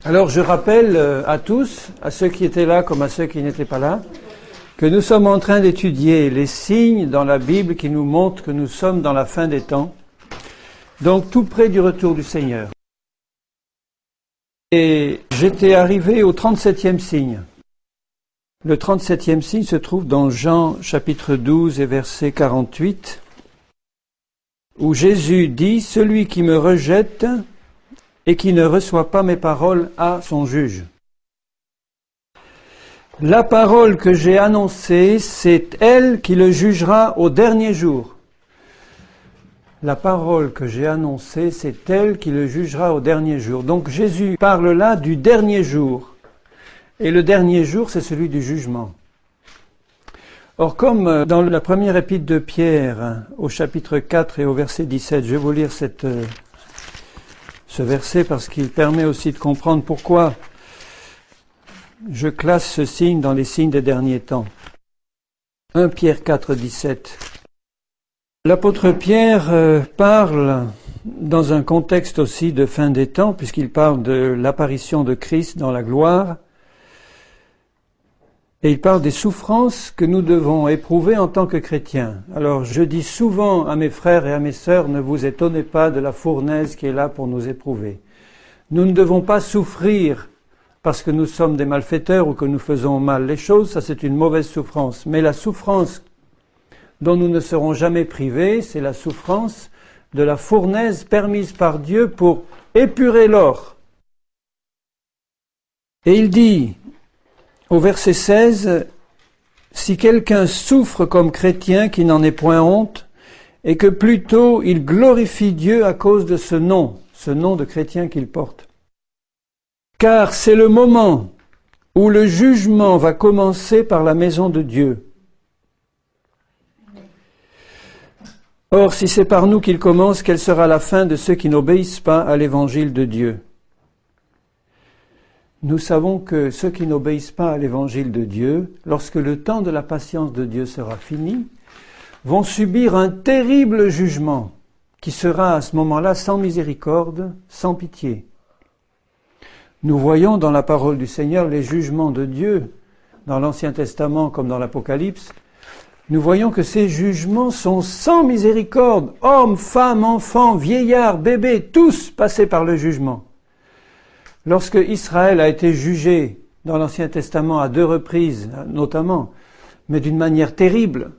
Alors je rappelle à tous, à ceux qui étaient là comme à ceux qui n'étaient pas là, que nous sommes en train d'étudier les signes dans la Bible qui nous montrent que nous sommes dans la fin des temps, donc tout près du retour du Seigneur. Et j'étais arrivé au 37e signe. Le 37e signe se trouve dans Jean chapitre 12 et verset 48, où Jésus dit « Celui qui me rejette et qui ne reçoit pas mes paroles a son juge. La parole que j'ai annoncée, c'est elle qui le jugera au dernier jour. » La parole que j'ai annoncée, c'est elle qui le jugera au dernier jour. Donc Jésus parle là du dernier jour. Et le dernier jour, c'est celui du jugement. Or, comme dans la première épître de Pierre, au chapitre 4 et au verset 17, je vais vous lire ce verset parce qu'il permet aussi de comprendre pourquoi je classe ce signe dans les signes des derniers temps. 1 Pierre 4, 17. L'apôtre Pierre parle dans un contexte aussi de fin des temps, puisqu'il parle de l'apparition de Christ dans la gloire, et il parle des souffrances que nous devons éprouver en tant que chrétiens. Alors je dis souvent à mes frères et à mes sœurs, ne vous étonnez pas de la fournaise qui est là pour nous éprouver. Nous ne devons pas souffrir parce que nous sommes des malfaiteurs ou que nous faisons mal les choses, ça c'est une mauvaise souffrance. Mais la souffrance dont nous ne serons jamais privés, c'est la souffrance de la fournaise permise par Dieu pour épurer l'or. Et il dit, au verset 16, « Si quelqu'un souffre comme chrétien, qui n'en ait point honte, et que plutôt il glorifie Dieu à cause de ce nom de chrétien qu'il porte. Car c'est le moment où le jugement va commencer par la maison de Dieu. Or, si c'est par nous qu'il commence, quelle sera la fin de ceux qui n'obéissent pas à l'évangile de Dieu ? » Nous savons que ceux qui n'obéissent pas à l'évangile de Dieu, lorsque le temps de la patience de Dieu sera fini, vont subir un terrible jugement qui sera à ce moment-là sans miséricorde, sans pitié. Nous voyons dans la parole du Seigneur les jugements de Dieu, dans l'Ancien Testament comme dans l'Apocalypse. Nous voyons que ces jugements sont sans miséricorde. Hommes, femmes, enfants, vieillards, bébés, tous passés par le jugement. Lorsque Israël a été jugé dans l'Ancien Testament à 2 reprises, notamment, mais d'une manière terrible,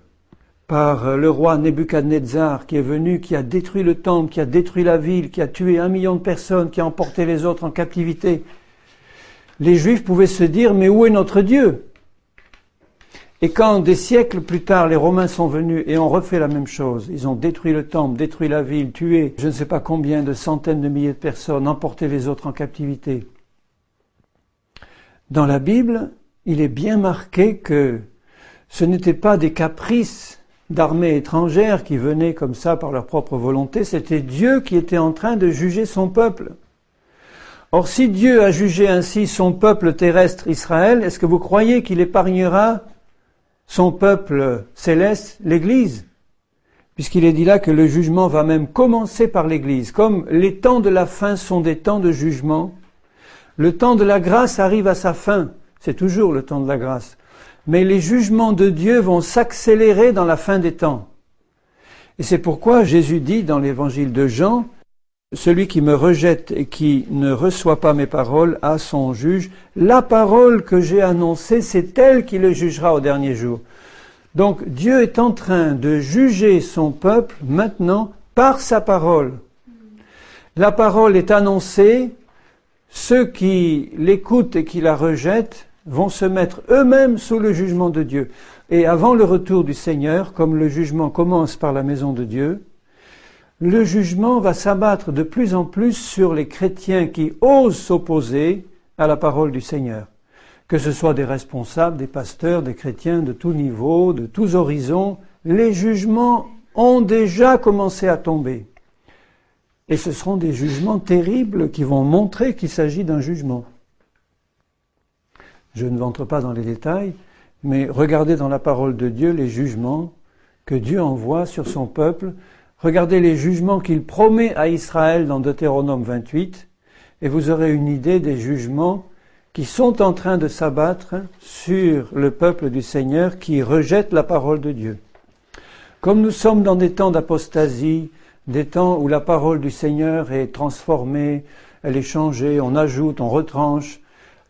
par le roi Nebuchadnezzar qui est venu, qui a détruit le temple, qui a détruit la ville, qui a tué 1 million de personnes, qui a emporté les autres en captivité, les Juifs pouvaient se dire « Mais où est notre Dieu ?» Et quand des siècles plus tard, les Romains sont venus et ont refait la même chose, ils ont détruit le temple, détruit la ville, tué je ne sais pas combien de centaines de milliers de personnes, emporté les autres en captivité. Dans la Bible, il est bien marqué que ce n'étaient pas des caprices d'armées étrangères qui venaient comme ça par leur propre volonté, c'était Dieu qui était en train de juger son peuple. Or, si Dieu a jugé ainsi son peuple terrestre Israël, est-ce que vous croyez qu'il épargnera son peuple céleste, l'Église, puisqu'il est dit là que le jugement va même commencer par l'Église. Comme les temps de la fin sont des temps de jugement, le temps de la grâce arrive à sa fin, c'est toujours le temps de la grâce. Mais les jugements de Dieu vont s'accélérer dans la fin des temps. Et c'est pourquoi Jésus dit dans l'évangile de Jean, « Celui qui me rejette et qui ne reçoit pas mes paroles a son juge. La parole que j'ai annoncée, c'est elle qui le jugera au dernier jour. » Donc Dieu est en train de juger son peuple maintenant par sa parole. La parole est annoncée, ceux qui l'écoutent et qui la rejettent vont se mettre eux-mêmes sous le jugement de Dieu. Et avant le retour du Seigneur, comme le jugement commence par la maison de Dieu, le jugement va s'abattre de plus en plus sur les chrétiens qui osent s'opposer à la parole du Seigneur. Que ce soit des responsables, des pasteurs, des chrétiens de tous niveaux, de tous horizons, les jugements ont déjà commencé à tomber. Et ce seront des jugements terribles qui vont montrer qu'il s'agit d'un jugement. Je ne rentre pas dans les détails, mais regardez dans la parole de Dieu les jugements que Dieu envoie sur son peuple. Regardez les jugements qu'il promet à Israël dans Deutéronome 28, et vous aurez une idée des jugements qui sont en train de s'abattre sur le peuple du Seigneur qui rejette la parole de Dieu. Comme nous sommes dans des temps d'apostasie, des temps où la parole du Seigneur est transformée, elle est changée, on ajoute, on retranche,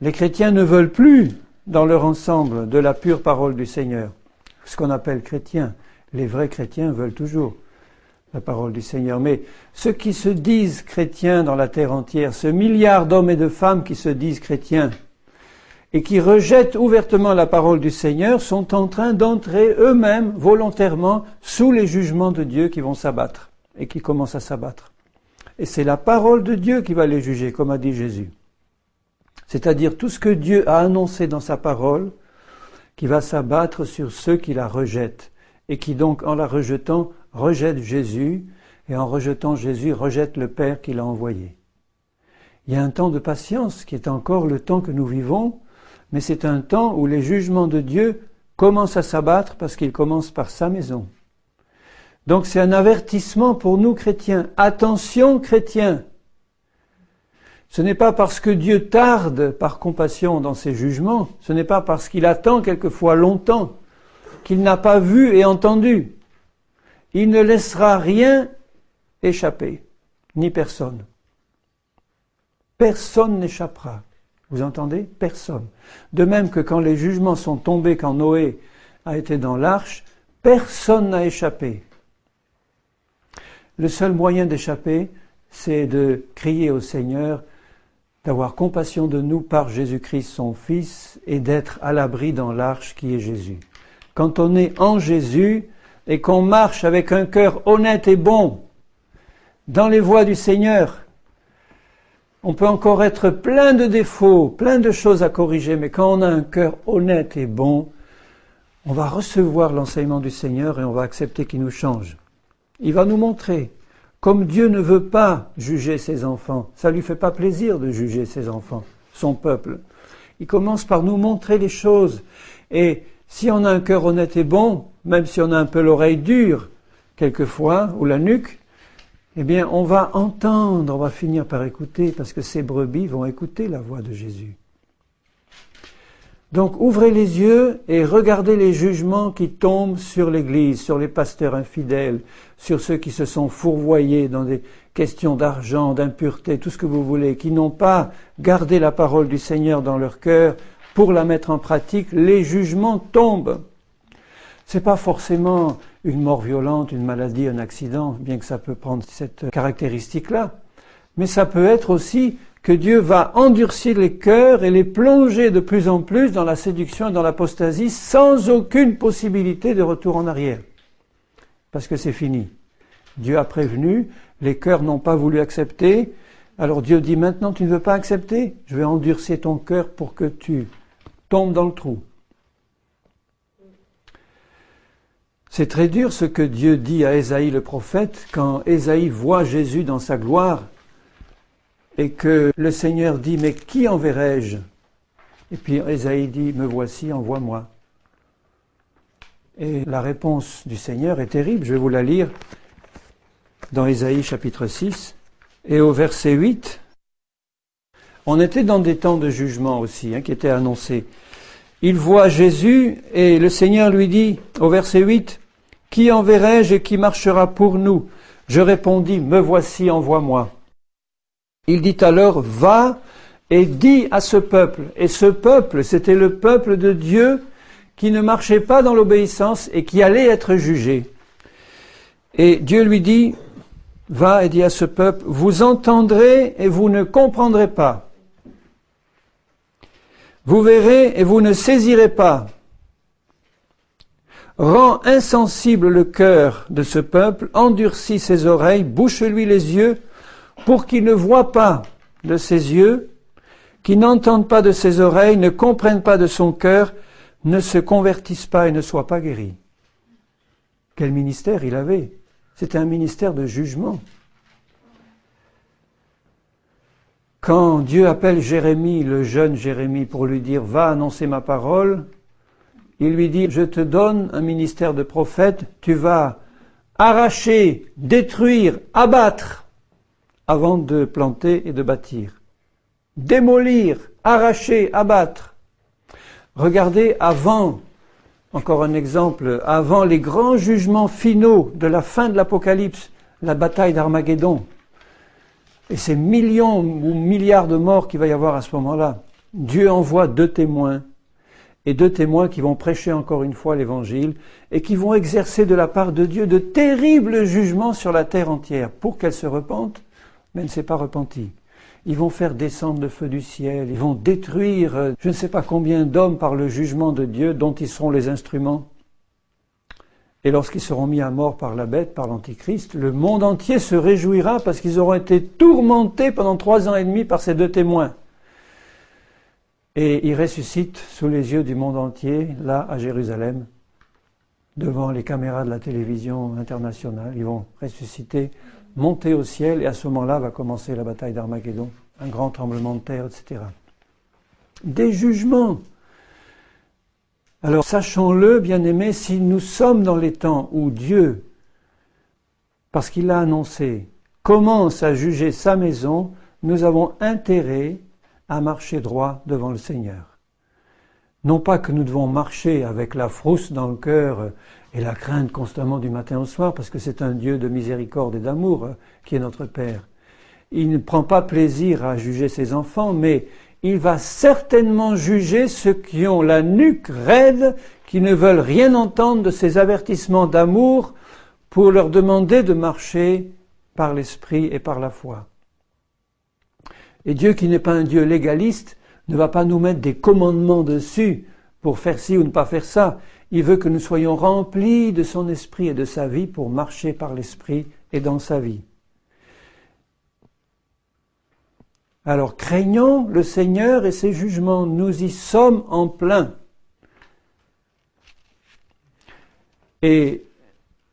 les chrétiens ne veulent plus, dans leur ensemble, de la pure parole du Seigneur. Ce qu'on appelle chrétiens. Les vrais chrétiens veulent toujours la parole du Seigneur. Mais ceux qui se disent chrétiens dans la terre entière, ce milliard d'hommes et de femmes qui se disent chrétiens et qui rejettent ouvertement la parole du Seigneur, sont en train d'entrer eux-mêmes volontairement sous les jugements de Dieu qui vont s'abattre et qui commencent à s'abattre. Et c'est la parole de Dieu qui va les juger, comme a dit Jésus. C'est-à-dire tout ce que Dieu a annoncé dans sa parole, qui va s'abattre sur ceux qui la rejettent, et qui donc, en la rejetant, rejettent Jésus, et en rejetant Jésus, rejettent le Père qui l'a envoyé. Il y a un temps de patience qui est encore le temps que nous vivons, mais c'est un temps où les jugements de Dieu commencent à s'abattre parce qu'ils commencent par sa maison. Donc c'est un avertissement pour nous chrétiens. Attention chrétiens! Ce n'est pas parce que Dieu tarde par compassion dans ses jugements, ce n'est pas parce qu'il attend quelquefois longtemps, qu'il n'a pas vu et entendu. Il ne laissera rien échapper, ni personne. Personne n'échappera. Vous entendez? Personne. De même que quand les jugements sont tombés, quand Noé a été dans l'arche, personne n'a échappé. Le seul moyen d'échapper, c'est de crier au Seigneur, d'avoir compassion de nous par Jésus-Christ son Fils et d'être à l'abri dans l'arche qui est Jésus. Quand on est en Jésus et qu'on marche avec un cœur honnête et bon dans les voies du Seigneur, on peut encore être plein de défauts, plein de choses à corriger, mais quand on a un cœur honnête et bon, on va recevoir l'enseignement du Seigneur et on va accepter qu'il nous change. Il va nous montrer. Comme Dieu ne veut pas juger ses enfants, ça lui fait pas plaisir de juger ses enfants, son peuple. Il commence par nous montrer les choses. Et si on a un cœur honnête et bon, même si on a un peu l'oreille dure, quelquefois, ou la nuque, eh bien, on va entendre, on va finir par écouter, parce que ces brebis vont écouter la voix de Jésus. Donc, ouvrez les yeux et regardez les jugements qui tombent sur l'Église, sur les pasteurs infidèles, sur ceux qui se sont fourvoyés dans des questions d'argent, d'impureté, tout ce que vous voulez, qui n'ont pas gardé la parole du Seigneur dans leur cœur pour la mettre en pratique. Les jugements tombent. C'est pas forcément une mort violente, une maladie, un accident, bien que ça peut prendre cette caractéristique-là, mais ça peut être aussi que Dieu va endurcir les cœurs et les plonger de plus en plus dans la séduction et dans l'apostasie sans aucune possibilité de retour en arrière. Parce que c'est fini. Dieu a prévenu, les cœurs n'ont pas voulu accepter, alors Dieu dit maintenant tu ne veux pas accepter, je vais endurcir ton cœur pour que tu tombes dans le trou. C'est très dur ce que Dieu dit à Ésaïe le prophète quand Ésaïe voit Jésus dans sa gloire et que le Seigneur dit « Mais qui enverrai-je » Et puis Ésaïe dit « Me voici, envoie-moi ». Et la réponse du Seigneur est terrible, je vais vous la lire dans Ésaïe chapitre 6 et au verset 8. On était dans des temps de jugement aussi, qui étaient annoncés. Il voit Jésus et le Seigneur lui dit au verset 8 « Qui enverrai-je et qui marchera pour nous ?» Je répondis « Me voici, envoie-moi ». Il dit alors, va et dis à ce peuple. Et ce peuple, c'était le peuple de Dieu qui ne marchait pas dans l'obéissance et qui allait être jugé. Et Dieu lui dit, va et dis à ce peuple, vous entendrez et vous ne comprendrez pas. Vous verrez et vous ne saisirez pas. Rends insensible le cœur de ce peuple, endurcis ses oreilles, bouche-lui les yeux, pour qu'il ne voie pas de ses yeux, qu'il n'entende pas de ses oreilles, ne comprenne pas de son cœur, ne se convertisse pas et ne soit pas guéri. Quel ministère il avait? C'était un ministère de jugement. Quand Dieu appelle Jérémie, le jeune Jérémie, pour lui dire « Va annoncer ma parole », il lui dit « Je te donne un ministère de prophète, tu vas arracher, détruire, abattre » avant de planter et de bâtir. démolir, arracher, abattre. Regardez avant, encore un exemple, avant les grands jugements finaux de la fin de l'Apocalypse, la bataille d'Armageddon, et ces millions ou milliards de morts qu'il va y avoir à ce moment-là, Dieu envoie 2 témoins, et 2 témoins qui vont prêcher encore une fois l'Évangile, et qui vont exercer de la part de Dieu de terribles jugements sur la terre entière, pour qu'elle se repente, mais elle ne s'est pas repentie. Ils vont faire descendre le feu du ciel, ils vont détruire je ne sais pas combien d'hommes par le jugement de Dieu, dont ils seront les instruments. Et lorsqu'ils seront mis à mort par la bête, par l'Antichrist, le monde entier se réjouira parce qu'ils auront été tourmentés pendant 3 ans et demi par ces 2 témoins. Et ils ressuscitent sous les yeux du monde entier, là, à Jérusalem, devant les caméras de la télévision internationale. Ils vont ressusciter, monter au ciel, et à ce moment-là va commencer la bataille d'Armageddon, un grand tremblement de terre, etc. Des jugements. Alors, sachons-le, bien-aimés, si nous sommes dans les temps où Dieu, parce qu'il l'a annoncé, commence à juger sa maison, nous avons intérêt à marcher droit devant le Seigneur. Non pas que nous devons marcher avec la frousse dans le cœur et la crainte constamment du matin au soir, parce que c'est un Dieu de miséricorde et d'amour qui est notre Père. Il ne prend pas plaisir à juger ses enfants, mais il va certainement juger ceux qui ont la nuque raide, qui ne veulent rien entendre de ces avertissements d'amour pour leur demander de marcher par l'esprit et par la foi. Et Dieu, qui n'est pas un Dieu légaliste, ne va pas nous mettre des commandements dessus pour faire ci ou ne pas faire ça. Il veut que nous soyons remplis de son esprit et de sa vie pour marcher par l'esprit et dans sa vie. Alors craignons le Seigneur et ses jugements, nous y sommes en plein. Et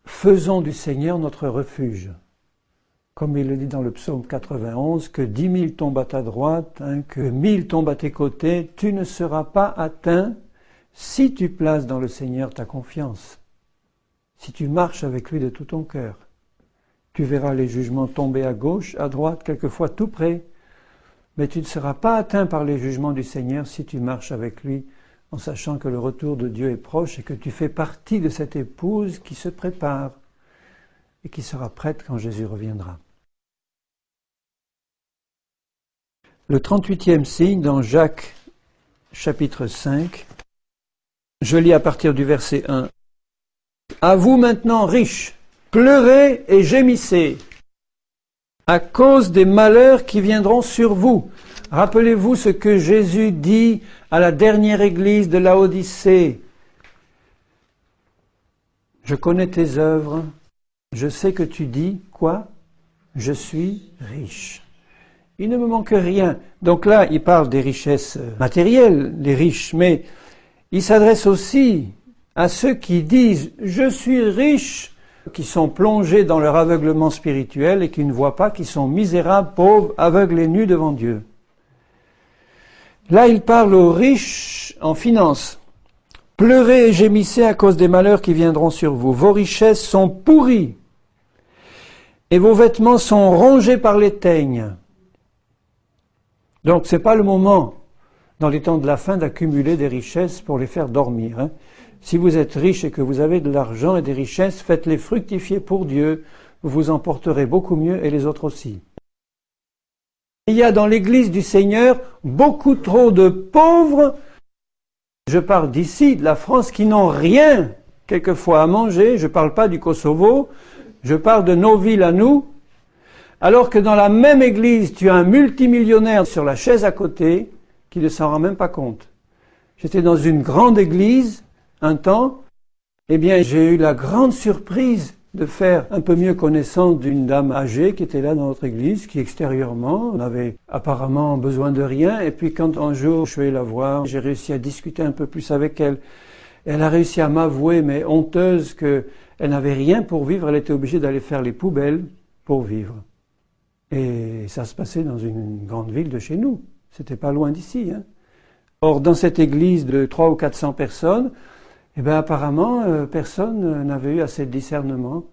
faisons du Seigneur notre refuge. Comme il le dit dans le psaume 91, que 10 000 tombent à ta droite, que 1000 tombent à tes côtés, tu ne seras pas atteint si tu places dans le Seigneur ta confiance. Si tu marches avec lui de tout ton cœur, tu verras les jugements tomber à gauche, à droite, quelquefois tout près. Mais tu ne seras pas atteint par les jugements du Seigneur si tu marches avec lui, en sachant que le retour de Dieu est proche et que tu fais partie de cette épouse qui se prépare et qui sera prête quand Jésus reviendra. Le 38e signe dans Jacques chapitre 5, je lis à partir du verset 1. « À vous maintenant riches, pleurez et gémissez à cause des malheurs qui viendront sur vous. » Rappelez-vous ce que Jésus dit à la dernière église de Laodicée. « Je connais tes œuvres, je sais que tu dis, quoi ? Je suis riche. Il ne me manque rien. » Donc là, il parle des richesses matérielles, les riches, mais il s'adresse aussi à ceux qui disent « je suis riche », qui sont plongés dans leur aveuglement spirituel et qui ne voient pas, qui sont misérables, pauvres, aveugles et nus devant Dieu. Là, il parle aux riches en finance. « Pleurez et gémissez à cause des malheurs qui viendront sur vous. Vos richesses sont pourries et vos vêtements sont rongés par les teignes. » Donc, ce n'est pas le moment, dans les temps de la fin, d'accumuler des richesses pour les faire dormir. Si vous êtes riche et que vous avez de l'argent et des richesses, faites-les fructifier pour Dieu. Vous vous en porterez beaucoup mieux et les autres aussi. Il y a dans l'Église du Seigneur beaucoup trop de pauvres, je parle d'ici, de la France, qui n'ont rien, quelquefois, à manger. Je ne parle pas du Kosovo, je parle de nos villes à nous. Alors que dans la même église, tu as un multimillionnaire sur la chaise à côté qui ne s'en rend même pas compte. J'étais dans une grande église un temps, eh bien j'ai eu la grande surprise de faire un peu mieux connaissance d'une dame âgée qui était là dans notre église, qui extérieurement n'avait apparemment besoin de rien. Et puis quand un jour je suis allé la voir, j'ai réussi à discuter un peu plus avec elle. Elle a réussi à m'avouer, mais honteuse, qu'elle n'avait rien pour vivre, elle était obligée d'aller faire les poubelles pour vivre. Et ça se passait dans une grande ville de chez nous. C'était pas loin d'ici. Or, dans cette église de 300 ou 400 personnes, eh bien, apparemment, personne n'avait eu assez de discernement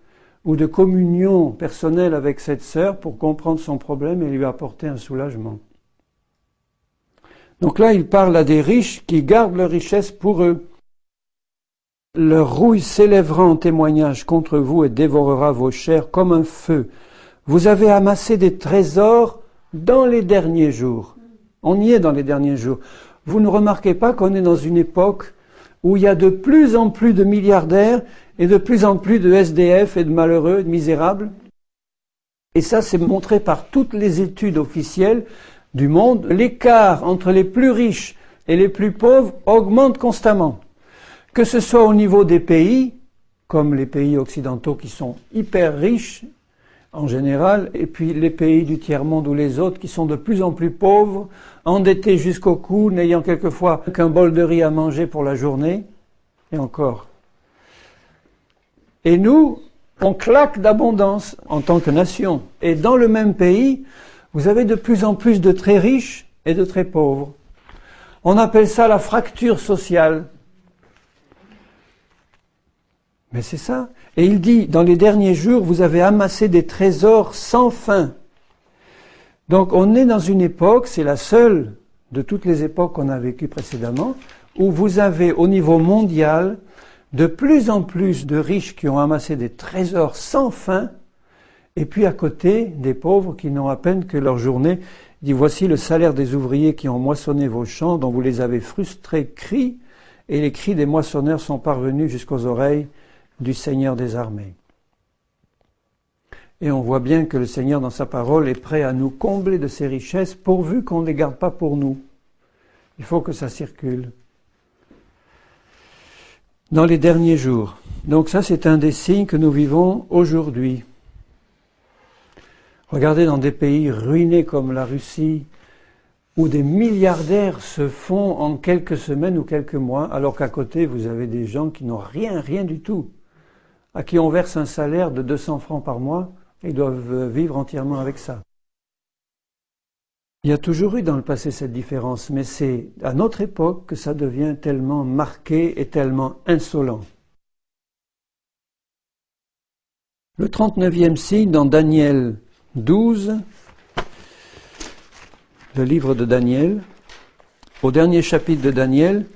ou de communion personnelle avec cette sœur pour comprendre son problème et lui apporter un soulagement. Donc là, il parle à des riches qui gardent leur richesse pour eux. Leur rouille s'élèvera en témoignage contre vous et dévorera vos chairs comme un feu. Vous avez amassé des trésors dans les derniers jours. On y est dans les derniers jours. Vous ne remarquez pas qu'on est dans une époque où il y a de plus en plus de milliardaires et de plus en plus de SDF et de malheureux, de misérables? Et ça, c'est montré par toutes les études officielles du monde. L'écart entre les plus riches et les plus pauvres augmente constamment. Que ce soit au niveau des pays, comme les pays occidentaux qui sont hyper riches en général, et puis les pays du tiers-monde ou les autres qui sont de plus en plus pauvres, endettés jusqu'au cou, n'ayant quelquefois qu'un bol de riz à manger pour la journée, et encore. Et nous, on claque d'abondance en tant que nation. Et dans le même pays, vous avez de plus en plus de très riches et de très pauvres. On appelle ça la fracture sociale. Mais c'est ça. Et il dit, dans les derniers jours, vous avez amassé des trésors sans fin. Donc on est dans une époque, c'est la seule de toutes les époques qu'on a vécues précédemment, où vous avez au niveau mondial de plus en plus de riches qui ont amassé des trésors sans fin, et puis à côté des pauvres qui n'ont à peine que leur journée. Il dit, voici le salaire des ouvriers qui ont moissonné vos champs, dont vous les avez frustrés, crient, et les cris des moissonneurs sont parvenus jusqu'aux oreilles du Seigneur des armées. Et on voit bien que le Seigneur, dans sa parole, est prêt à nous combler de ses richesses, pourvu qu'on ne les garde pas pour nous. Il faut que ça circule. Dans les derniers jours. Donc ça, c'est un des signes que nous vivons aujourd'hui. Regardez dans des pays ruinés comme la Russie, où des milliardaires se font en quelques semaines ou quelques mois, alors qu'à côté, vous avez des gens qui n'ont rien du tout, à qui on verse un salaire de 200 francs par mois, et ils doivent vivre entièrement avec ça. Il y a toujours eu dans le passé cette différence, mais c'est à notre époque que ça devient tellement marqué et tellement insolent. Le 39e signe dans Daniel 12, le livre de Daniel, au dernier chapitre de Daniel,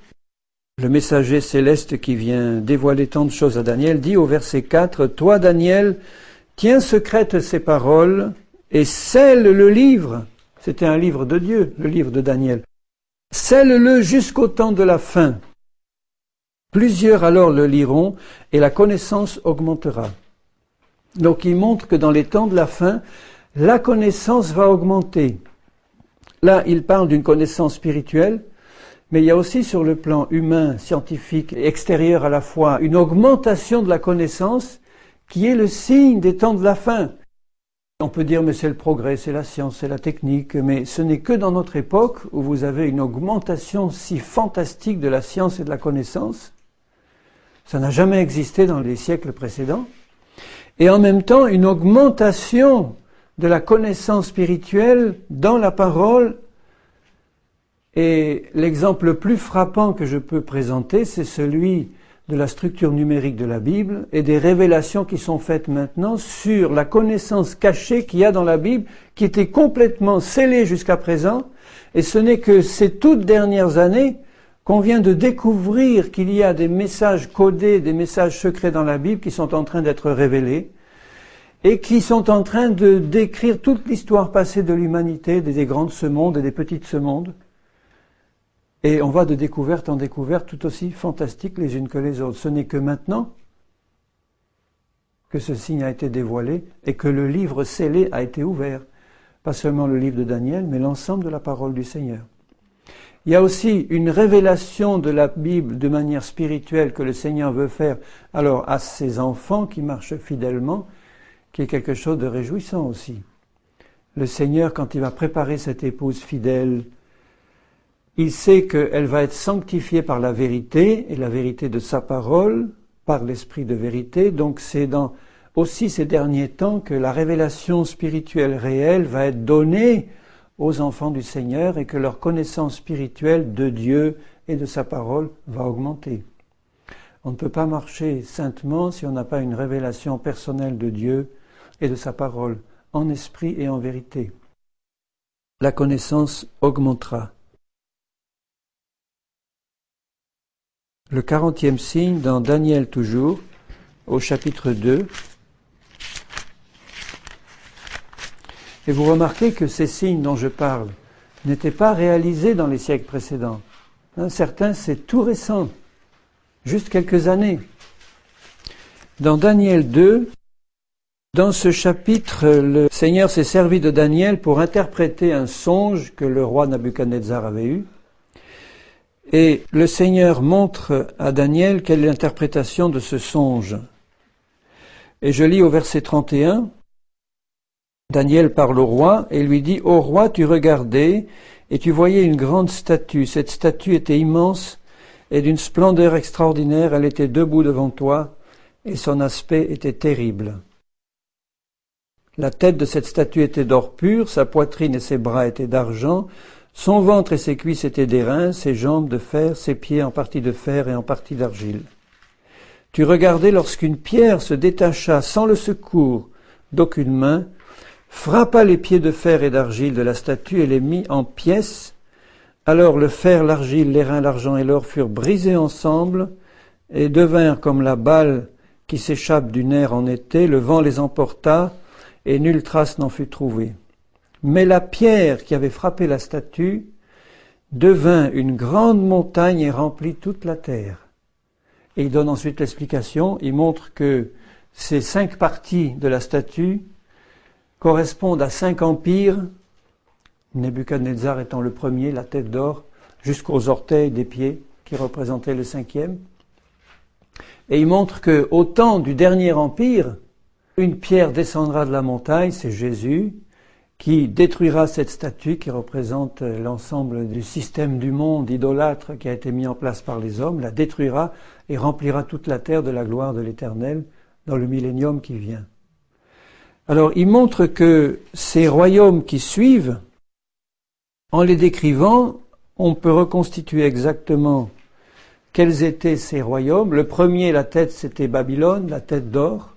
le messager céleste qui vient dévoiler tant de choses à Daniel dit au verset 4, « Toi, Daniel, tiens secrètes ces paroles et scelle le livre. » C'était un livre de Dieu, le livre de Daniel. « Scelle-le jusqu'au temps de la fin. Plusieurs alors le liront et la connaissance augmentera. » Donc il montre que dans les temps de la fin, la connaissance va augmenter. Là, il parle d'une connaissance spirituelle, mais il y a aussi sur le plan humain, scientifique et extérieur à la fois, une augmentation de la connaissance qui est le signe des temps de la fin. On peut dire, mais c'est le progrès, c'est la science, c'est la technique, mais ce n'est que dans notre époque où vous avez une augmentation si fantastique de la science et de la connaissance. Ça n'a jamais existé dans les siècles précédents. Et en même temps, une augmentation de la connaissance spirituelle dans la parole. Et l'exemple le plus frappant que je peux présenter, c'est celui de la structure numérique de la Bible et des révélations qui sont faites maintenant sur la connaissance cachée qu'il y a dans la Bible, qui était complètement scellée jusqu'à présent. Et ce n'est que ces toutes dernières années qu'on vient de découvrir qu'il y a des messages codés, des messages secrets dans la Bible qui sont en train d'être révélés et qui sont en train de décrire toute l'histoire passée de l'humanité, des grands de ce monde et des petits de ce monde. Et on va de découverte en découverte tout aussi fantastiques les unes que les autres. Ce n'est que maintenant que ce signe a été dévoilé et que le livre scellé a été ouvert. Pas seulement le livre de Daniel, mais l'ensemble de la parole du Seigneur. Il y a aussi une révélation de la Bible de manière spirituelle que le Seigneur veut faire alors à ses enfants qui marchent fidèlement, qui est quelque chose de réjouissant aussi. Le Seigneur, quand il va préparer cette épouse fidèle, il sait qu'elle va être sanctifiée par la vérité, et la vérité de sa parole, par l'esprit de vérité. Donc c'est dans aussi ces derniers temps que la révélation spirituelle réelle va être donnée aux enfants du Seigneur et que leur connaissance spirituelle de Dieu et de sa parole va augmenter. On ne peut pas marcher saintement si on n'a pas une révélation personnelle de Dieu et de sa parole, en esprit et en vérité. La connaissance augmentera. le 40e signe dans Daniel toujours, au chapitre 2. Et vous remarquez que ces signes dont je parle n'étaient pas réalisés dans les siècles précédents. Certains, c'est tout récent, juste quelques années. Dans Daniel 2, dans ce chapitre, le Seigneur s'est servi de Daniel pour interpréter un songe que le roi Nabuchodonosor avait eu. Et le Seigneur montre à Daniel quelle est l'interprétation de ce songe. Et je lis au verset 31, Daniel parle au roi et lui dit « Ô roi, tu regardais et tu voyais une grande statue. Cette statue était immense et d'une splendeur extraordinaire. Elle était debout devant toi et son aspect était terrible. La tête de cette statue était d'or pur, sa poitrine et ses bras étaient d'argent, son ventre et ses cuisses étaient d'airain, ses jambes de fer, ses pieds en partie de fer et en partie d'argile. Tu regardais lorsqu'une pierre se détacha sans le secours d'aucune main, frappa les pieds de fer et d'argile de la statue et les mit en pièces. Alors le fer, l'argile, l'airain, l'argent et l'or furent brisés ensemble et devinrent comme la balle qui s'échappe du nerf en été. Le vent les emporta et nulle trace n'en fut trouvée. Mais la pierre qui avait frappé la statue devint une grande montagne et remplit toute la terre. Et il donne ensuite l'explication. Il montre que ces 5 parties de la statue correspondent à 5 empires, Nebuchadnezzar étant le premier, la tête d'or, jusqu'aux orteils des pieds, qui représentaient le 5e. Et il montre que au temps du dernier empire, une pierre descendra de la montagne, c'est Jésus, qui détruira cette statue qui représente l'ensemble du système du monde idolâtre qui a été mis en place par les hommes, la détruira et remplira toute la terre de la gloire de l'Éternel dans le millénium qui vient. Alors, il montre que ces royaumes qui suivent, en les décrivant, on peut reconstituer exactement quels étaient ces royaumes. Le premier, la tête, c'était Babylone, la tête d'or.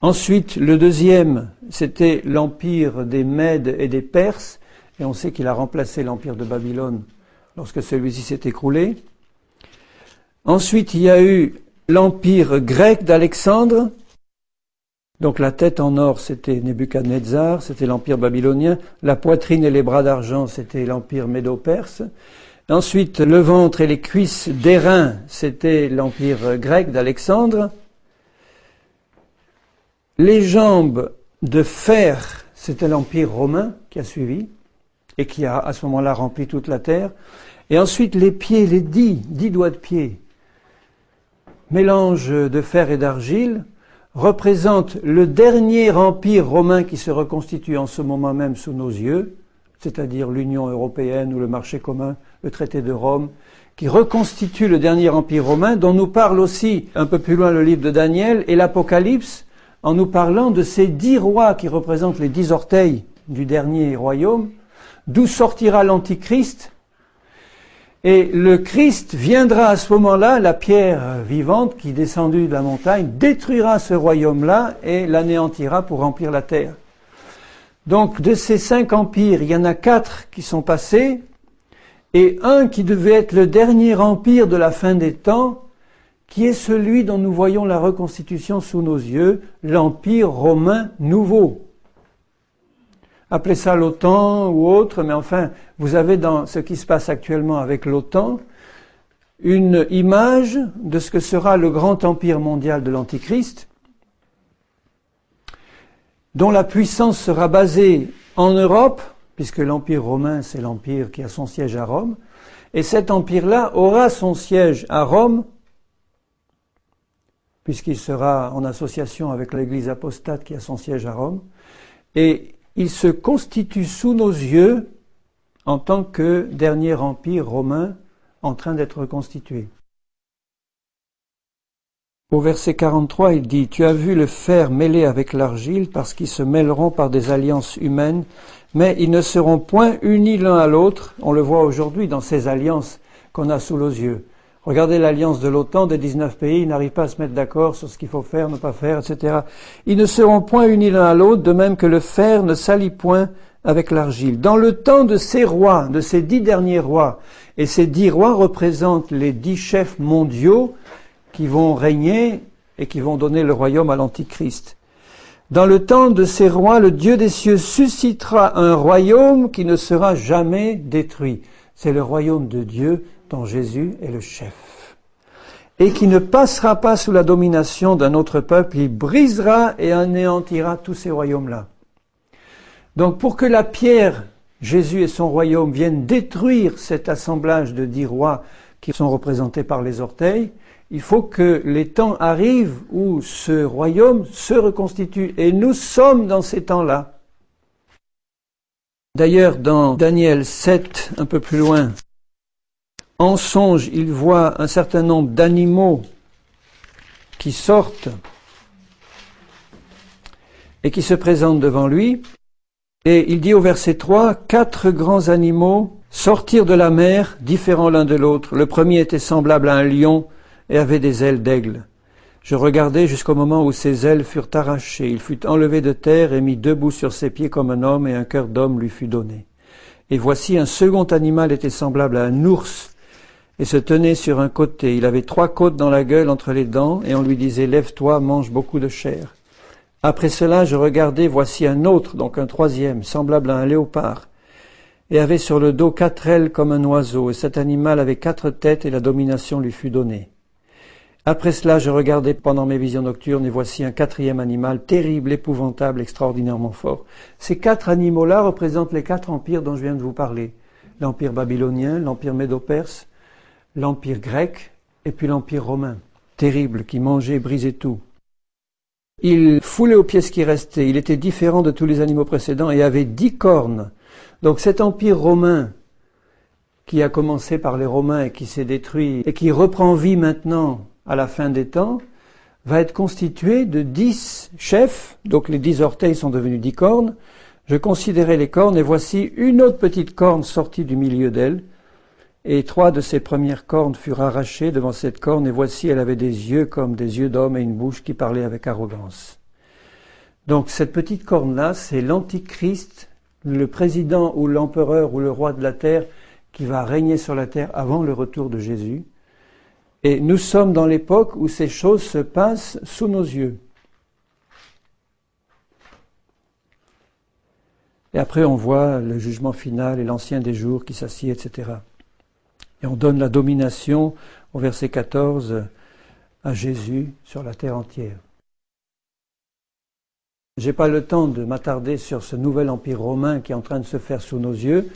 Ensuite, le deuxième, c'était l'empire des Mèdes et des Perses, et on sait qu'il a remplacé l'empire de Babylone lorsque celui-ci s'est écroulé. Ensuite, il y a eu l'empire grec d'Alexandre. Donc la tête en or, c'était Nebuchadnezzar, c'était l'empire babylonien. La poitrine et les bras d'argent, c'était l'empire médo-perse. Ensuite, le ventre et les cuisses d'airain, c'était l'empire grec d'Alexandre. Les jambes de fer, c'était l'empire romain qui a suivi et qui a à ce moment-là rempli toute la terre. Et ensuite les pieds, les 10 doigts de pied, mélange de fer et d'argile, représentent le dernier empire romain qui se reconstitue en ce moment même sous nos yeux, c'est-à-dire l'Union européenne ou le marché commun, le traité de Rome, qui reconstitue le dernier empire romain, dont nous parle aussi un peu plus loin le livre de Daniel et l'Apocalypse, en nous parlant de ces 10 rois qui représentent les 10 orteils du dernier royaume, d'où sortira l'Antichrist. Et le Christ viendra à ce moment-là, la pierre vivante qui descendue de la montagne, détruira ce royaume-là et l'anéantira pour remplir la terre. Donc de ces 5 empires, il y en a 4 qui sont passés, et un qui devait être le dernier empire de la fin des temps, qui est celui dont nous voyons la reconstitution sous nos yeux, l'Empire romain nouveau. Appelez ça l'OTAN ou autre, mais enfin, vous avez dans ce qui se passe actuellement avec l'OTAN une image de ce que sera le grand empire mondial de l'Antichrist, dont la puissance sera basée en Europe, puisque l'Empire romain, c'est l'empire qui a son siège à Rome, et cet empire-là aura son siège à Rome, puisqu'il sera en association avec l'Église apostate qui a son siège à Rome, et il se constitue sous nos yeux en tant que dernier empire romain en train d'être reconstitué. Au verset 43, il dit « Tu as vu le fer mêlé avec l'argile parce qu'ils se mêleront par des alliances humaines, mais ils ne seront point unis l'un à l'autre. » On le voit aujourd'hui dans ces alliances qu'on a sous nos yeux. Regardez l'alliance de l'OTAN, des 19 pays, ils n'arrivent pas à se mettre d'accord sur ce qu'il faut faire, ne pas faire, etc. Ils ne seront point unis l'un à l'autre, de même que le fer ne s'allie point avec l'argile. Dans le temps de ces rois, de ces 10 derniers rois, et ces 10 rois représentent les 10 chefs mondiaux qui vont régner et qui vont donner le royaume à l'Antichrist. Dans le temps de ces rois, le Dieu des cieux suscitera un royaume qui ne sera jamais détruit. C'est le royaume de Dieu dont Jésus est le chef. Et qui ne passera pas sous la domination d'un autre peuple, il brisera et anéantira tous ces royaumes-là. Donc pour que la pierre, Jésus et son royaume, viennent détruire cet assemblage de 10 rois qui sont représentés par les orteils, il faut que les temps arrivent où ce royaume se reconstitue. Et nous sommes dans ces temps-là. D'ailleurs, dans Daniel 7, un peu plus loin, en songe, il voit un certain nombre d'animaux qui sortent et qui se présentent devant lui. Et il dit au verset 3, 4 grands animaux sortirent de la mer, différents l'un de l'autre. Le premier était semblable à un lion et avait des ailes d'aigle. Je regardai jusqu'au moment où ses ailes furent arrachées. Il fut enlevé de terre et mis debout sur ses pieds comme un homme, et un cœur d'homme lui fut donné. Et voici un second animal était semblable à un ours, et se tenait sur un côté. Il avait 3 côtes dans la gueule entre les dents, et on lui disait, lève-toi, mange beaucoup de chair. Après cela, je regardai, voici un autre, donc un troisième, semblable à un léopard, et avait sur le dos 4 ailes comme un oiseau, et cet animal avait 4 têtes, et la domination lui fut donnée. Après cela, je regardai pendant mes visions nocturnes, et voici un 4e animal, terrible, épouvantable, extraordinairement fort. Ces 4 animaux-là représentent les 4 empires dont je viens de vous parler. L'empire babylonien, l'empire médo-perse, l'empire grec, et puis l'empire romain. Terrible, qui mangeait et brisait tout. Il foulait aux pieds ce qui restait. Il était différent de tous les animaux précédents et avait 10 cornes. Donc cet empire romain, qui a commencé par les Romains et qui s'est détruit, et qui reprend vie maintenant à la fin des temps, va être constitué de 10 chefs, donc les 10 orteils sont devenus 10 cornes. Je considérai les cornes, et voici une autre petite corne sortie du milieu d'elle, et 3 de ses premières cornes furent arrachées devant cette corne, et voici elle avait des yeux comme des yeux d'homme et une bouche qui parlait avec arrogance. Donc cette petite corne-là, c'est l'Antichrist, le président ou l'empereur ou le roi de la terre qui va régner sur la terre avant le retour de Jésus. Et nous sommes dans l'époque où ces choses se passent sous nos yeux. Et après on voit le jugement final et l'ancien des jours qui s'assied, etc. Et on donne la domination, au verset 14, à Jésus sur la terre entière. Je n'ai pas le temps de m'attarder sur ce nouvel empire romain qui est en train de se faire sous nos yeux,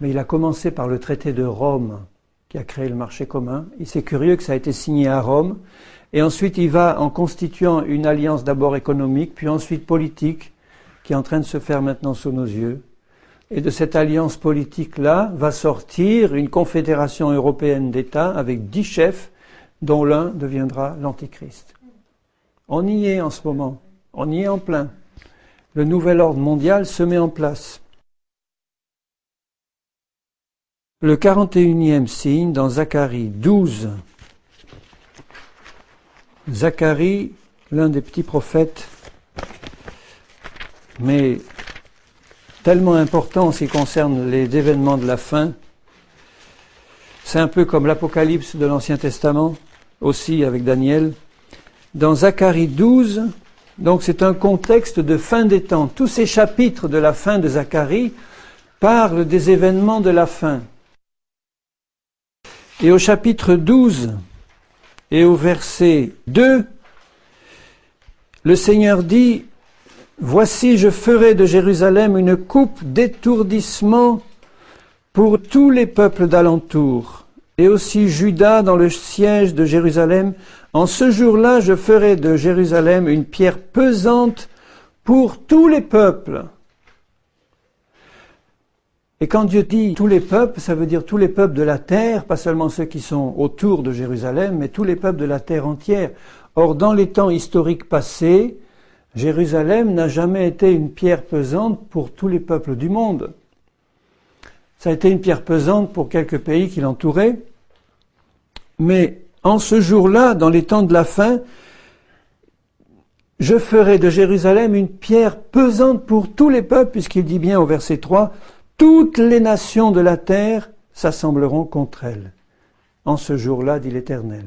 mais il a commencé par le traité de Rome, qui a créé le marché commun. C'est curieux que ça a été signé à Rome, et ensuite il va en constituant une alliance d'abord économique, puis ensuite politique, qui est en train de se faire maintenant sous nos yeux. Et de cette alliance politique-là va sortir une confédération européenne d'États avec 10 chefs, dont l'un deviendra l'Antichrist. On y est en ce moment, on y est en plein. Le nouvel ordre mondial se met en place. Le 41e signe dans Zacharie 12. Zacharie, l'un des petits prophètes, mais tellement important en ce qui concerne les événements de la fin. C'est un peu comme l'Apocalypse de l'Ancien Testament, aussi avec Daniel. Dans Zacharie 12, donc c'est un contexte de fin des temps. Tous ces chapitres de la fin de Zacharie parlent des événements de la fin. Et au chapitre 12 et au verset 2, le Seigneur dit, « Voici, je ferai de Jérusalem une coupe d'étourdissement pour tous les peuples d'alentour, et aussi Juda dans le siège de Jérusalem. En ce jour-là, je ferai de Jérusalem une pierre pesante pour tous les peuples. » Et quand Dieu dit tous les peuples, ça veut dire tous les peuples de la terre, pas seulement ceux qui sont autour de Jérusalem, mais tous les peuples de la terre entière. Or, dans les temps historiques passés, Jérusalem n'a jamais été une pierre pesante pour tous les peuples du monde. Ça a été une pierre pesante pour quelques pays qui l'entouraient, Mais en ce jour-là, dans les temps de la fin, je ferai de Jérusalem une pierre pesante pour tous les peuples, puisqu'il dit bien au verset 3, « Toutes les nations de la terre s'assembleront contre elle. » En ce jour-là, dit l'Éternel.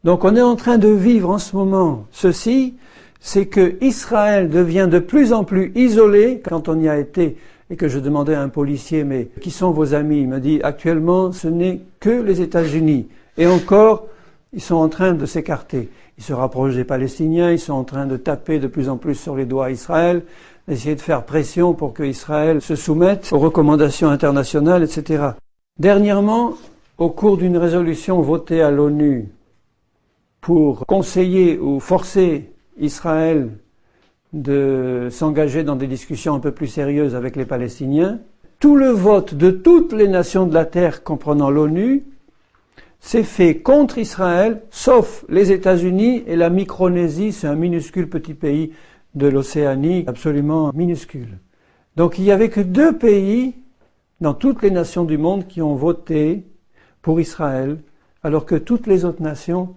Donc on est en train de vivre en ce moment ceci, c'est que Israël devient de plus en plus isolé. Quand on y a été et que je demandais à un policier, mais qui sont vos amis? Il me dit, actuellement ce n'est que les États-Unis. Et encore, ils sont en train de s'écarter. Ils se rapprochent des Palestiniens, ils sont en train de taper de plus en plus sur les doigts à Israël, d'essayer de faire pression pour que Israël se soumette aux recommandations internationales, etc. Dernièrement, au cours d'une résolution votée à l'ONU pour conseiller ou forcer Israël de s'engager dans des discussions un peu plus sérieuses avec les Palestiniens, tout le vote de toutes les nations de la terre comprenant l'ONU s'est fait contre Israël, sauf les États-Unis et la Micronésie, c'est un minuscule petit pays de l'Océanie, absolument minuscule. Donc il n'y avait que 2 pays dans toutes les nations du monde qui ont voté pour Israël, alors que toutes les autres nations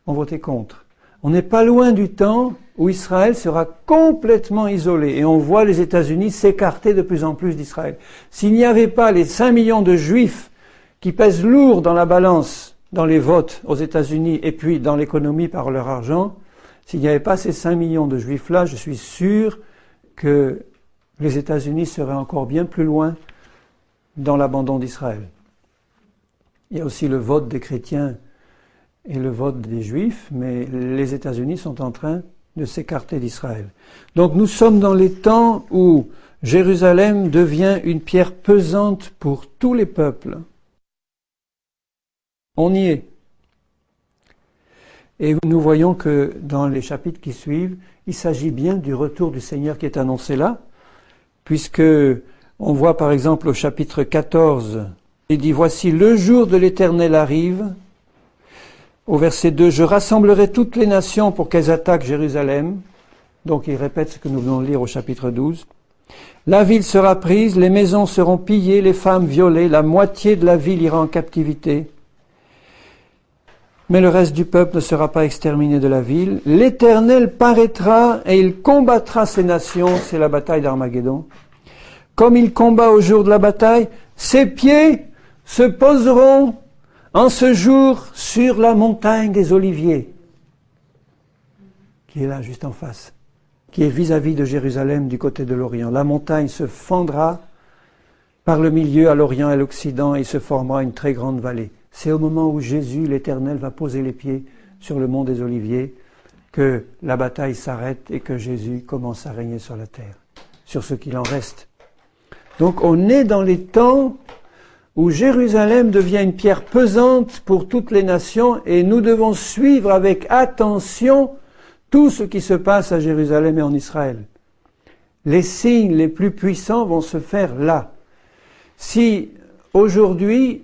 ont voté contre. On n'est pas loin du temps où Israël sera complètement isolé et on voit les États-Unis s'écarter de plus en plus d'Israël. S'il n'y avait pas les 5 millions de Juifs qui pèsent lourd dans la balance, dans les votes aux États-Unis et puis dans l'économie par leur argent, s'il n'y avait pas ces 5 millions de Juifs-là, je suis sûr que les États-Unis seraient encore bien plus loin dans l'abandon d'Israël. Il y a aussi le vote des chrétiens et le vote des Juifs, mais les États-Unis sont en train de s'écarter d'Israël. Donc nous sommes dans les temps où Jérusalem devient une pierre pesante pour tous les peuples. On y est. Et nous voyons que dans les chapitres qui suivent, il s'agit bien du retour du Seigneur qui est annoncé là, puisque on voit par exemple au chapitre 14, il dit « Voici le jour de l'Éternel arrive ». Au verset 2, « Je rassemblerai toutes les nations pour qu'elles attaquent Jérusalem ». Donc il répète ce que nous venons de lire au chapitre 12. « La ville sera prise, les maisons seront pillées, les femmes violées, la moitié de la ville ira en captivité. Mais le reste du peuple ne sera pas exterminé de la ville. L'Éternel paraîtra et il combattra ces nations. » C'est la bataille d'Armageddon. « Comme il combat au jour de la bataille, ses pieds se poseront en ce jour sur la montagne des Oliviers, qui est là juste en face, qui est vis-à-vis de Jérusalem du côté de l'Orient. La montagne se fendra par le milieu à l'Orient et à l'Occident et il se formera une très grande vallée. C'est au moment où Jésus, l'Éternel, va poser les pieds sur le mont des Oliviers que la bataille s'arrête et que Jésus commence à régner sur la terre, sur ce qu'il en reste. Donc on est dans les temps où Jérusalem devient une pierre pesante pour toutes les nations et nous devons suivre avec attention tout ce qui se passe à Jérusalem et en Israël. Les signes les plus puissants vont se faire là. Si aujourd'hui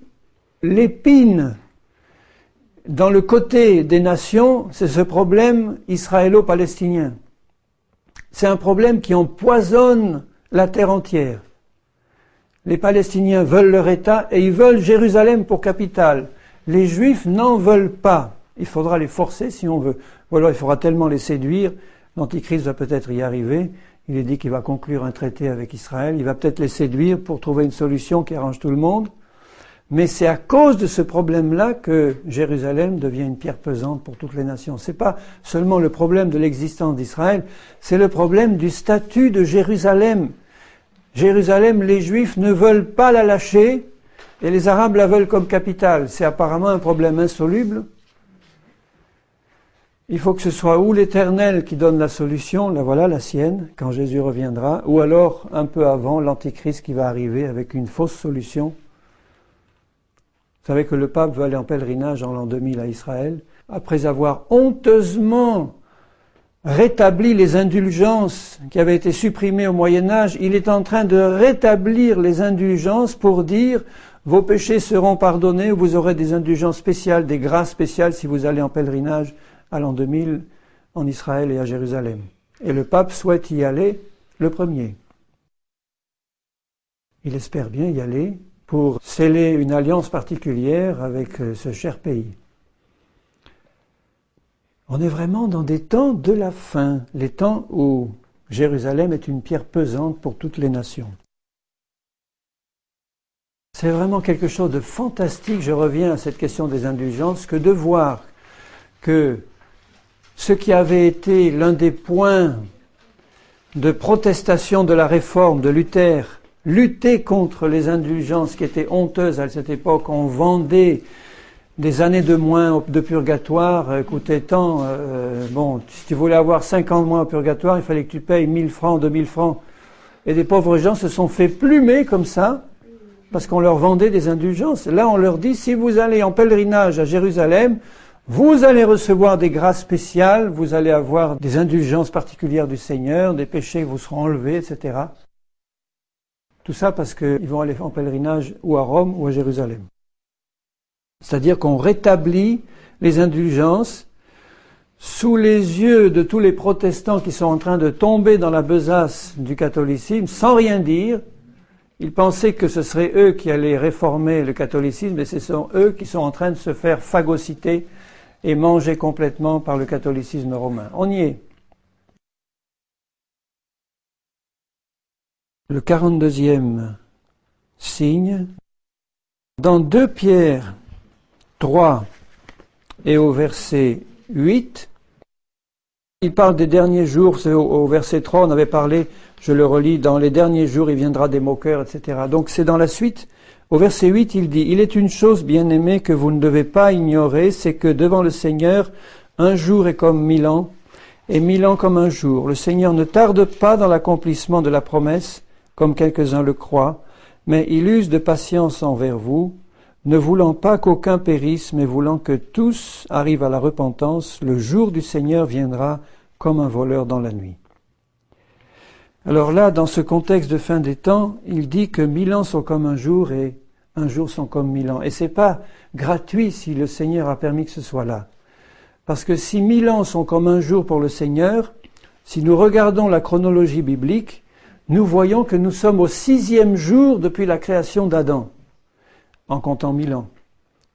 l'épine dans le côté des nations, c'est ce problème israélo-palestinien. C'est un problème qui empoisonne la terre entière. Les Palestiniens veulent leur État et ils veulent Jérusalem pour capitale. Les Juifs n'en veulent pas. Il faudra les forcer si on veut. Ou alors il faudra tellement les séduire. L'Antichrist va peut-être y arriver. Il est dit qu'il va conclure un traité avec Israël. Il va peut-être les séduire pour trouver une solution qui arrange tout le monde. Mais c'est à cause de ce problème-là que Jérusalem devient une pierre pesante pour toutes les nations. C'est pas seulement le problème de l'existence d'Israël, c'est le problème du statut de Jérusalem. Jérusalem, les Juifs ne veulent pas la lâcher et les Arabes la veulent comme capitale. C'est apparemment un problème insoluble. Il faut que ce soit ou l'Éternel qui donne la solution, la voilà la sienne, quand Jésus reviendra, ou alors un peu avant l'Antichrist qui va arriver avec une fausse solution. Vous savez que le pape veut aller en pèlerinage en l'an 2000 à Israël, après avoir honteusement rétabli les indulgences qui avaient été supprimées au Moyen-Âge. Il est en train de rétablir les indulgences pour dire « Vos péchés seront pardonnés » ou vous aurez des indulgences spéciales, des grâces spéciales si vous allez en pèlerinage à l'an 2000 en Israël et à Jérusalem. Et le pape souhaite y aller le premier. Il espère bien y aller pour sceller une alliance particulière avec ce cher pays. On est vraiment dans des temps de la fin, les temps où Jérusalem est une pierre pesante pour toutes les nations. C'est vraiment quelque chose de fantastique, je reviens à cette question des indulgences, que de voir que ce qui avait été l'un des points de protestation de la réforme de Luther, lutter contre les indulgences qui étaient honteuses à cette époque, on vendait des années de moins de purgatoire, coûtait tant, si tu voulais avoir 50 mois au purgatoire, il fallait que tu payes 1000 francs, 2000 francs. Et des pauvres gens se sont fait plumer comme ça, parce qu'on leur vendait des indulgences. Là, on leur dit, si vous allez en pèlerinage à Jérusalem, vous allez recevoir des grâces spéciales, vous allez avoir des indulgences particulières du Seigneur, des péchés vous seront enlevés, etc. Tout ça parce qu'ils vont aller en pèlerinage ou à Rome ou à Jérusalem. C'est-à-dire qu'on rétablit les indulgences sous les yeux de tous les protestants qui sont en train de tomber dans la besace du catholicisme sans rien dire. Ils pensaient que ce serait eux qui allaient réformer le catholicisme, mais ce sont eux qui sont en train de se faire phagocyter et manger complètement par le catholicisme romain. On y est. Le 42e signe, dans 2 Pierre 3 et au verset 8, il parle des derniers jours, c'est au verset 3, on avait parlé, je le relis, dans les derniers jours il viendra des moqueurs, etc. Donc c'est dans la suite. Au verset 8, il dit « Il est une chose, bien-aimée, que vous ne devez pas ignorer, c'est que devant le Seigneur, un jour est comme 1000 ans, et 1000 ans comme un jour. Le Seigneur ne tarde pas dans l'accomplissement de la promesse, comme quelques-uns le croient, mais il use de patience envers vous, ne voulant pas qu'aucun périsse, mais voulant que tous arrivent à la repentance. Le jour du Seigneur viendra comme un voleur dans la nuit. » Alors là, dans ce contexte de fin des temps, il dit que 1000 ans sont comme un jour et un jour sont comme 1000 ans. Et c'est pas gratuit si le Seigneur a permis que ce soit là. Parce que si 1000 ans sont comme un jour pour le Seigneur, si nous regardons la chronologie biblique, nous voyons que nous sommes au 6e jour depuis la création d'Adam, en comptant 1000 ans.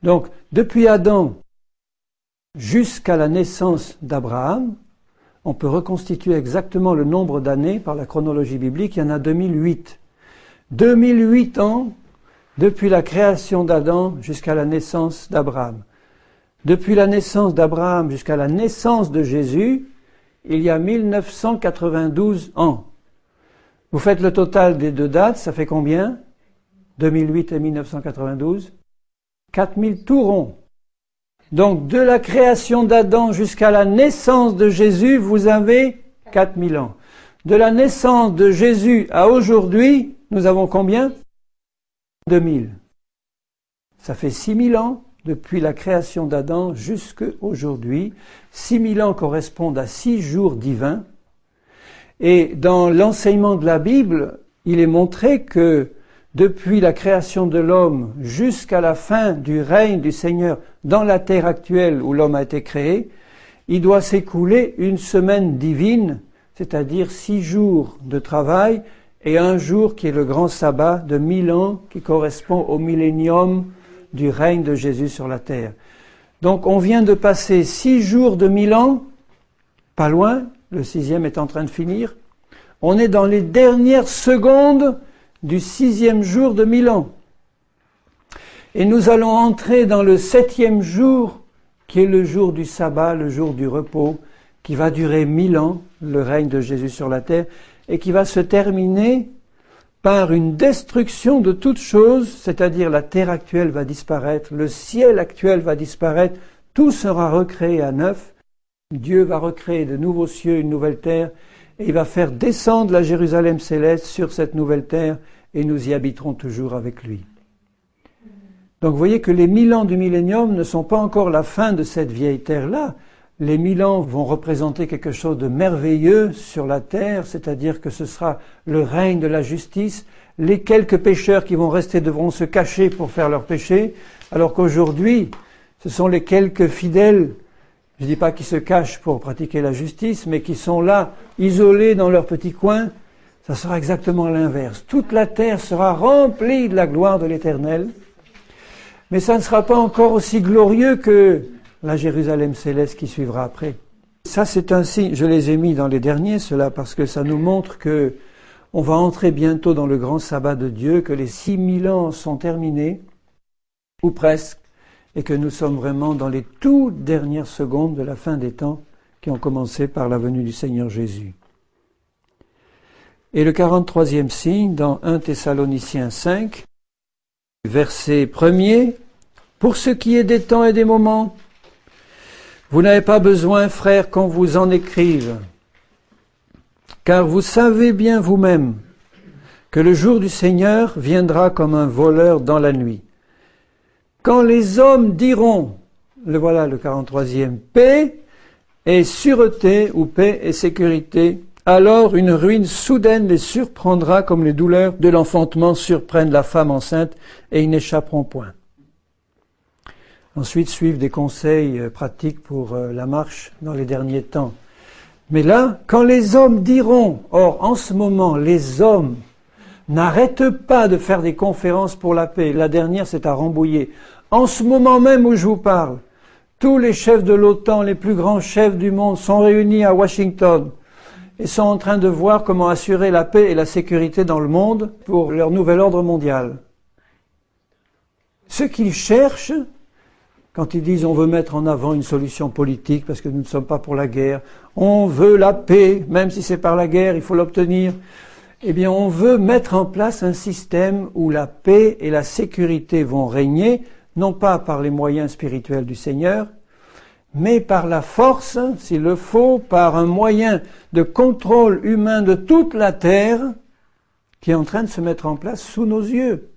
Donc, depuis Adam jusqu'à la naissance d'Abraham, on peut reconstituer exactement le nombre d'années par la chronologie biblique, il y en a 2008. 2008 ans depuis la création d'Adam jusqu'à la naissance d'Abraham. Depuis la naissance d'Abraham jusqu'à la naissance de Jésus, il y a 1992 ans. Vous faites le total des 2 dates, ça fait combien? 2008 et 1992? 4000 tout rond. Donc, de la création d'Adam jusqu'à la naissance de Jésus, vous avez 4000 ans. De la naissance de Jésus à aujourd'hui, nous avons combien? 2000. Ça fait 6000 ans depuis la création d'Adam jusqu'à aujourd'hui. 6000 ans correspondent à 6 jours divins. Et dans l'enseignement de la Bible, il est montré que depuis la création de l'homme jusqu'à la fin du règne du Seigneur dans la terre actuelle où l'homme a été créé, il doit s'écouler une semaine divine, c'est-à-dire 6 jours de travail et un jour qui est le grand sabbat de 1000 ans qui correspond au millénium du règne de Jésus sur la terre. Donc on vient de passer 6 jours de 1000 ans, pas loin, le 6e est en train de finir. On est dans les dernières secondes du 6e jour de 1000 ans. Et nous allons entrer dans le 7e jour, qui est le jour du sabbat, le jour du repos, qui va durer 1000 ans, le règne de Jésus sur la terre, et qui va se terminer par une destruction de toutes choses, c'est-à-dire la terre actuelle va disparaître, le ciel actuel va disparaître, tout sera recréé à neuf, Dieu va recréer de nouveaux cieux, une nouvelle terre, et il va faire descendre la Jérusalem céleste sur cette nouvelle terre, et nous y habiterons toujours avec lui. Donc vous voyez que les 1000 ans du millénium ne sont pas encore la fin de cette vieille terre-là. Les 1000 ans vont représenter quelque chose de merveilleux sur la terre, c'est-à-dire que ce sera le règne de la justice. Les quelques pécheurs qui vont rester devront se cacher pour faire leurs péchés, alors qu'aujourd'hui, ce sont les quelques fidèles, je ne dis pas qui se cachent pour pratiquer la justice, mais qui sont là, isolés dans leur petit coin. Ça sera exactement l'inverse. Toute la terre sera remplie de la gloire de l'Éternel, mais ça ne sera pas encore aussi glorieux que la Jérusalem céleste qui suivra après. ça c'est un signe, je les ai mis dans les derniers, cela, parce que ça nous montre que on va entrer bientôt dans le grand sabbat de Dieu, que les 6000 ans sont terminés, ou presque, et que nous sommes vraiment dans les toutes dernières secondes de la fin des temps qui ont commencé par la venue du Seigneur Jésus. Et le 43e signe, dans 1 Thessaloniciens 5, verset 1er, « Pour ce qui est des temps et des moments, vous n'avez pas besoin, frères, qu'on vous en écrive, car vous savez bien vous-même que le jour du Seigneur viendra comme un voleur dans la nuit. Quand les hommes diront, le voilà le 43e, paix et sûreté ou paix et sécurité, alors une ruine soudaine les surprendra comme les douleurs de l'enfantement surprennent la femme enceinte et ils n'échapperont point. » Ensuite suivent des conseils pratiques pour la marche dans les derniers temps. Mais là, quand les hommes diront, or en ce moment, les hommes n'arrêtent pas de faire des conférences pour la paix. La dernière, c'est à Rambouillet. En ce moment même où je vous parle, tous les chefs de l'OTAN, les plus grands chefs du monde sont réunis à Washington et sont en train de voir comment assurer la paix et la sécurité dans le monde pour leur nouvel ordre mondial. Ce qu'ils cherchent, quand ils disent on veut mettre en avant une solution politique parce que nous ne sommes pas pour la guerre, on veut la paix, même si c'est par la guerre, il faut l'obtenir. Eh bien, on veut mettre en place un système où la paix et la sécurité vont régner, non pas par les moyens spirituels du Seigneur, mais par la force, s'il le faut, par un moyen de contrôle humain de toute la terre qui est en train de se mettre en place sous nos yeux.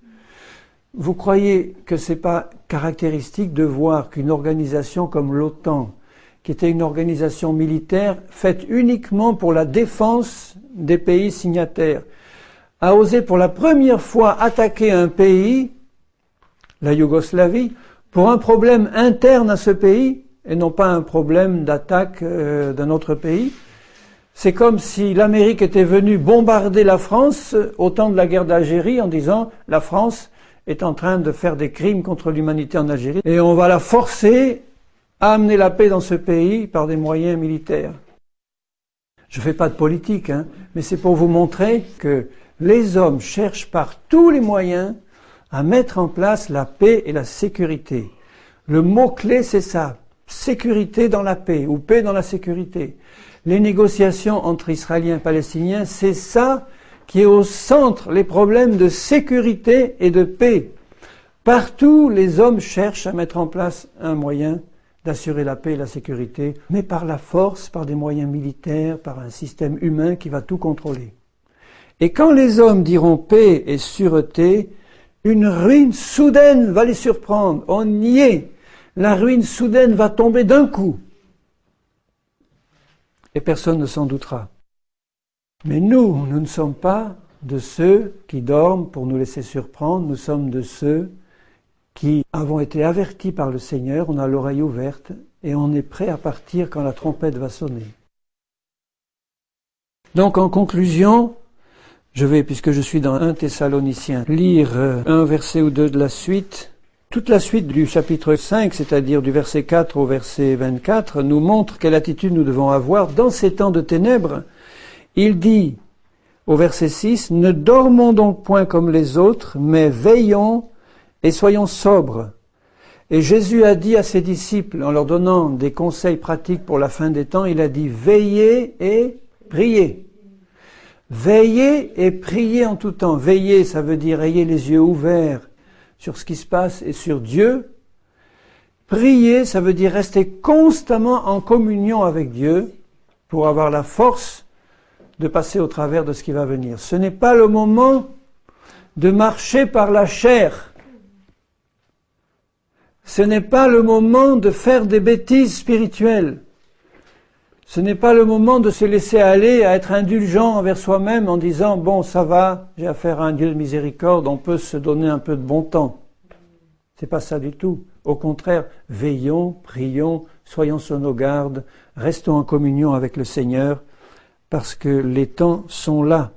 Vous croyez que c'est pas caractéristique de voir qu'une organisation comme l'OTAN, qui était une organisation militaire faite uniquement pour la défense des pays signataires, a osé pour la première fois attaquer un pays, la Yougoslavie, pour un problème interne à ce pays, et non pas un problème d'attaque d'un autre pays. C'est comme si l'Amérique était venue bombarder la France au temps de la guerre d'Algérie en disant « la France est en train de faire des crimes contre l'humanité en Algérie et on va la forcer à amener la paix dans ce pays par des moyens militaires. » Je ne fais pas de politique, mais c'est pour vous montrer que les hommes cherchent par tous les moyens à mettre en place la paix et la sécurité. Le mot-clé, c'est ça, sécurité dans la paix ou paix dans la sécurité. Les négociations entre Israéliens et Palestiniens, c'est ça qui est au centre, les problèmes de sécurité et de paix. Partout, les hommes cherchent à mettre en place un moyen d'assurer la paix et la sécurité, mais par la force, par des moyens militaires, par un système humain qui va tout contrôler. Et quand les hommes diront paix et sûreté, une ruine soudaine va les surprendre. On y est. La ruine soudaine va tomber d'un coup. Et personne ne s'en doutera. Mais nous ne sommes pas de ceux qui dorment pour nous laisser surprendre, nous sommes de ceux qui avons été avertis par le Seigneur, on a l'oreille ouverte et on est prêt à partir quand la trompette va sonner. Donc en conclusion, je vais, puisque je suis dans 1 Thessaloniciens, lire un verset ou deux de la suite. Toute la suite du chapitre 5, c'est-à-dire du verset 4 au verset 24, nous montre quelle attitude nous devons avoir dans ces temps de ténèbres. Il dit, au verset 6, « Ne dormons donc point comme les autres, mais veillons et soyons sobres. » Et Jésus a dit à ses disciples, en leur donnant des conseils pratiques pour la fin des temps, il a dit « Veillez et priez. » Veillez et priez en tout temps. Veillez, ça veut dire ayez les yeux ouverts sur ce qui se passe et sur Dieu. Prier, ça veut dire rester constamment en communion avec Dieu pour avoir la force de passer au travers de ce qui va venir. Ce n'est pas le moment de marcher par la chair. Ce n'est pas le moment de faire des bêtises spirituelles. Ce n'est pas le moment de se laisser aller à être indulgent envers soi-même en disant « Bon, ça va, j'ai affaire à un Dieu de miséricorde, on peut se donner un peu de bon temps. » C'est pas ça du tout. Au contraire, veillons, prions, soyons sur nos gardes, restons en communion avec le Seigneur, parce que les temps sont là.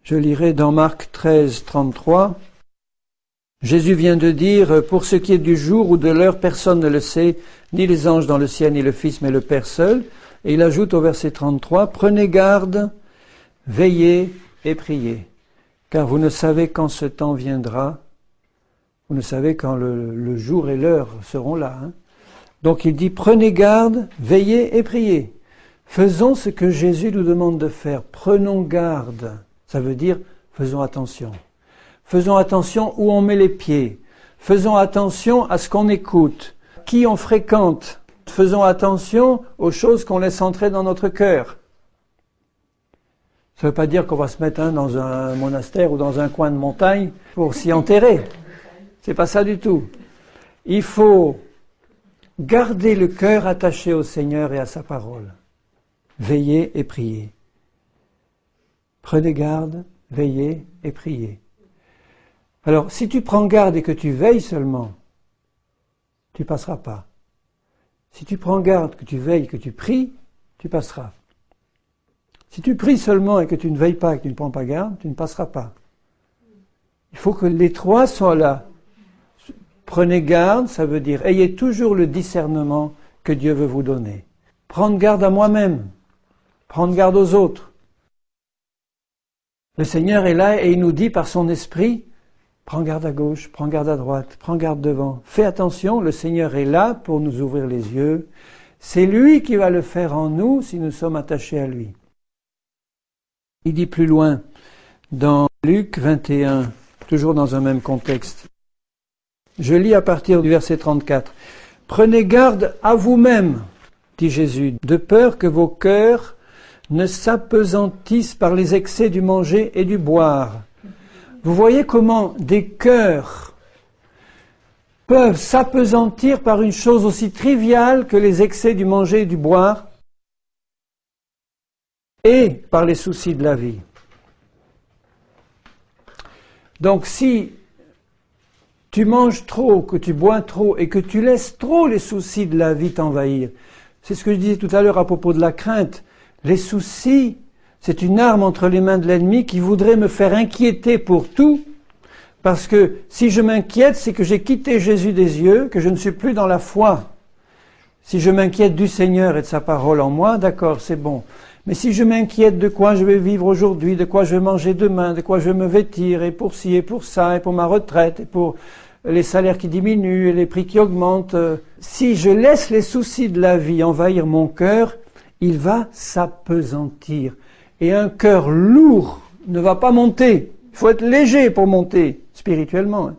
Je lirai dans Marc 13, 33. Jésus vient de dire, pour ce qui est du jour ou de l'heure, personne ne le sait, ni les anges dans le ciel, ni le Fils, mais le Père seul. Et il ajoute au verset 33, prenez garde, veillez et priez, car vous ne savez quand ce temps viendra, vous ne savez quand le jour et l'heure seront là. Donc il dit, prenez garde, veillez et priez. Faisons ce que Jésus nous demande de faire. Prenons garde. Ça veut dire, faisons attention. Faisons attention où on met les pieds. Faisons attention à ce qu'on écoute, qui on fréquente. Faisons attention aux choses qu'on laisse entrer dans notre cœur. Ça ne veut pas dire qu'on va se mettre dans un monastère ou dans un coin de montagne pour s'y enterrer. C'est pas ça du tout. Il faut garder le cœur attaché au Seigneur et à sa parole. Veillez et priez. Prenez garde, veillez et priez. Alors, si tu prends garde et que tu veilles seulement, tu passeras pas. Si tu prends garde, que tu veilles, que tu pries, tu passeras. Si tu pries seulement et que tu ne veilles pas et que tu ne prends pas garde, tu ne passeras pas. Il faut que les trois soient là. Prenez garde, ça veut dire ayez toujours le discernement que Dieu veut vous donner. Prendre garde à moi-même, prendre garde aux autres. Le Seigneur est là et il nous dit par son esprit, prends garde à gauche, prends garde à droite, prends garde devant. Fais attention, le Seigneur est là pour nous ouvrir les yeux. C'est lui qui va le faire en nous si nous sommes attachés à lui. Il dit plus loin, dans Luc 21, toujours dans un même contexte. Je lis à partir du verset 34. « Prenez garde à vous-même, dit Jésus, de peur que vos cœurs ne s'apesantissent par les excès du manger et du boire. » Vous voyez comment des cœurs peuvent s'apesantir par une chose aussi triviale que les excès du manger et du boire et par les soucis de la vie. Donc si tu manges trop, que tu bois trop et que tu laisses trop les soucis de la vie t'envahir, c'est ce que je disais tout à l'heure à propos de la crainte. Les soucis, c'est une arme entre les mains de l'ennemi qui voudrait me faire inquiéter pour tout, parce que si je m'inquiète, c'est que j'ai quitté Jésus des yeux, que je ne suis plus dans la foi. Si je m'inquiète du Seigneur et de sa parole en moi, d'accord, c'est bon. Mais si je m'inquiète de quoi je vais vivre aujourd'hui, de quoi je vais manger demain, de quoi je vais me vêtir, et pour ci, et pour ça, et pour ma retraite, et pour les salaires qui diminuent, et les prix qui augmentent, si je laisse les soucis de la vie envahir mon cœur, il va s'apesantir. Et un cœur lourd ne va pas monter. Il faut être léger pour monter, spirituellement.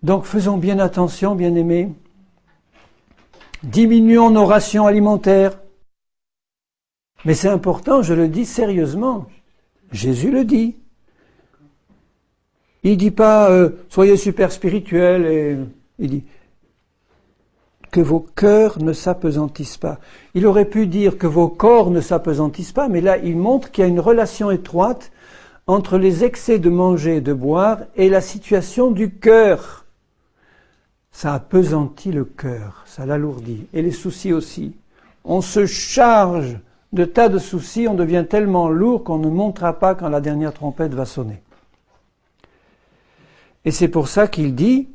Donc faisons bien attention, bien-aimés. Diminuons nos rations alimentaires. Mais c'est important, je le dis sérieusement. Jésus le dit. Il ne dit pas soyez super spirituels, et il dit que vos cœurs ne s'apesantissent pas. Il aurait pu dire que vos corps ne s'apesantissent pas, mais là il montre qu'il y a une relation étroite entre les excès de manger et de boire et la situation du cœur. Ça appesantit le cœur, ça l'alourdit, et les soucis aussi. On se charge de tas de soucis, on devient tellement lourd qu'on ne montera pas quand la dernière trompette va sonner. Et c'est pour ça qu'il dit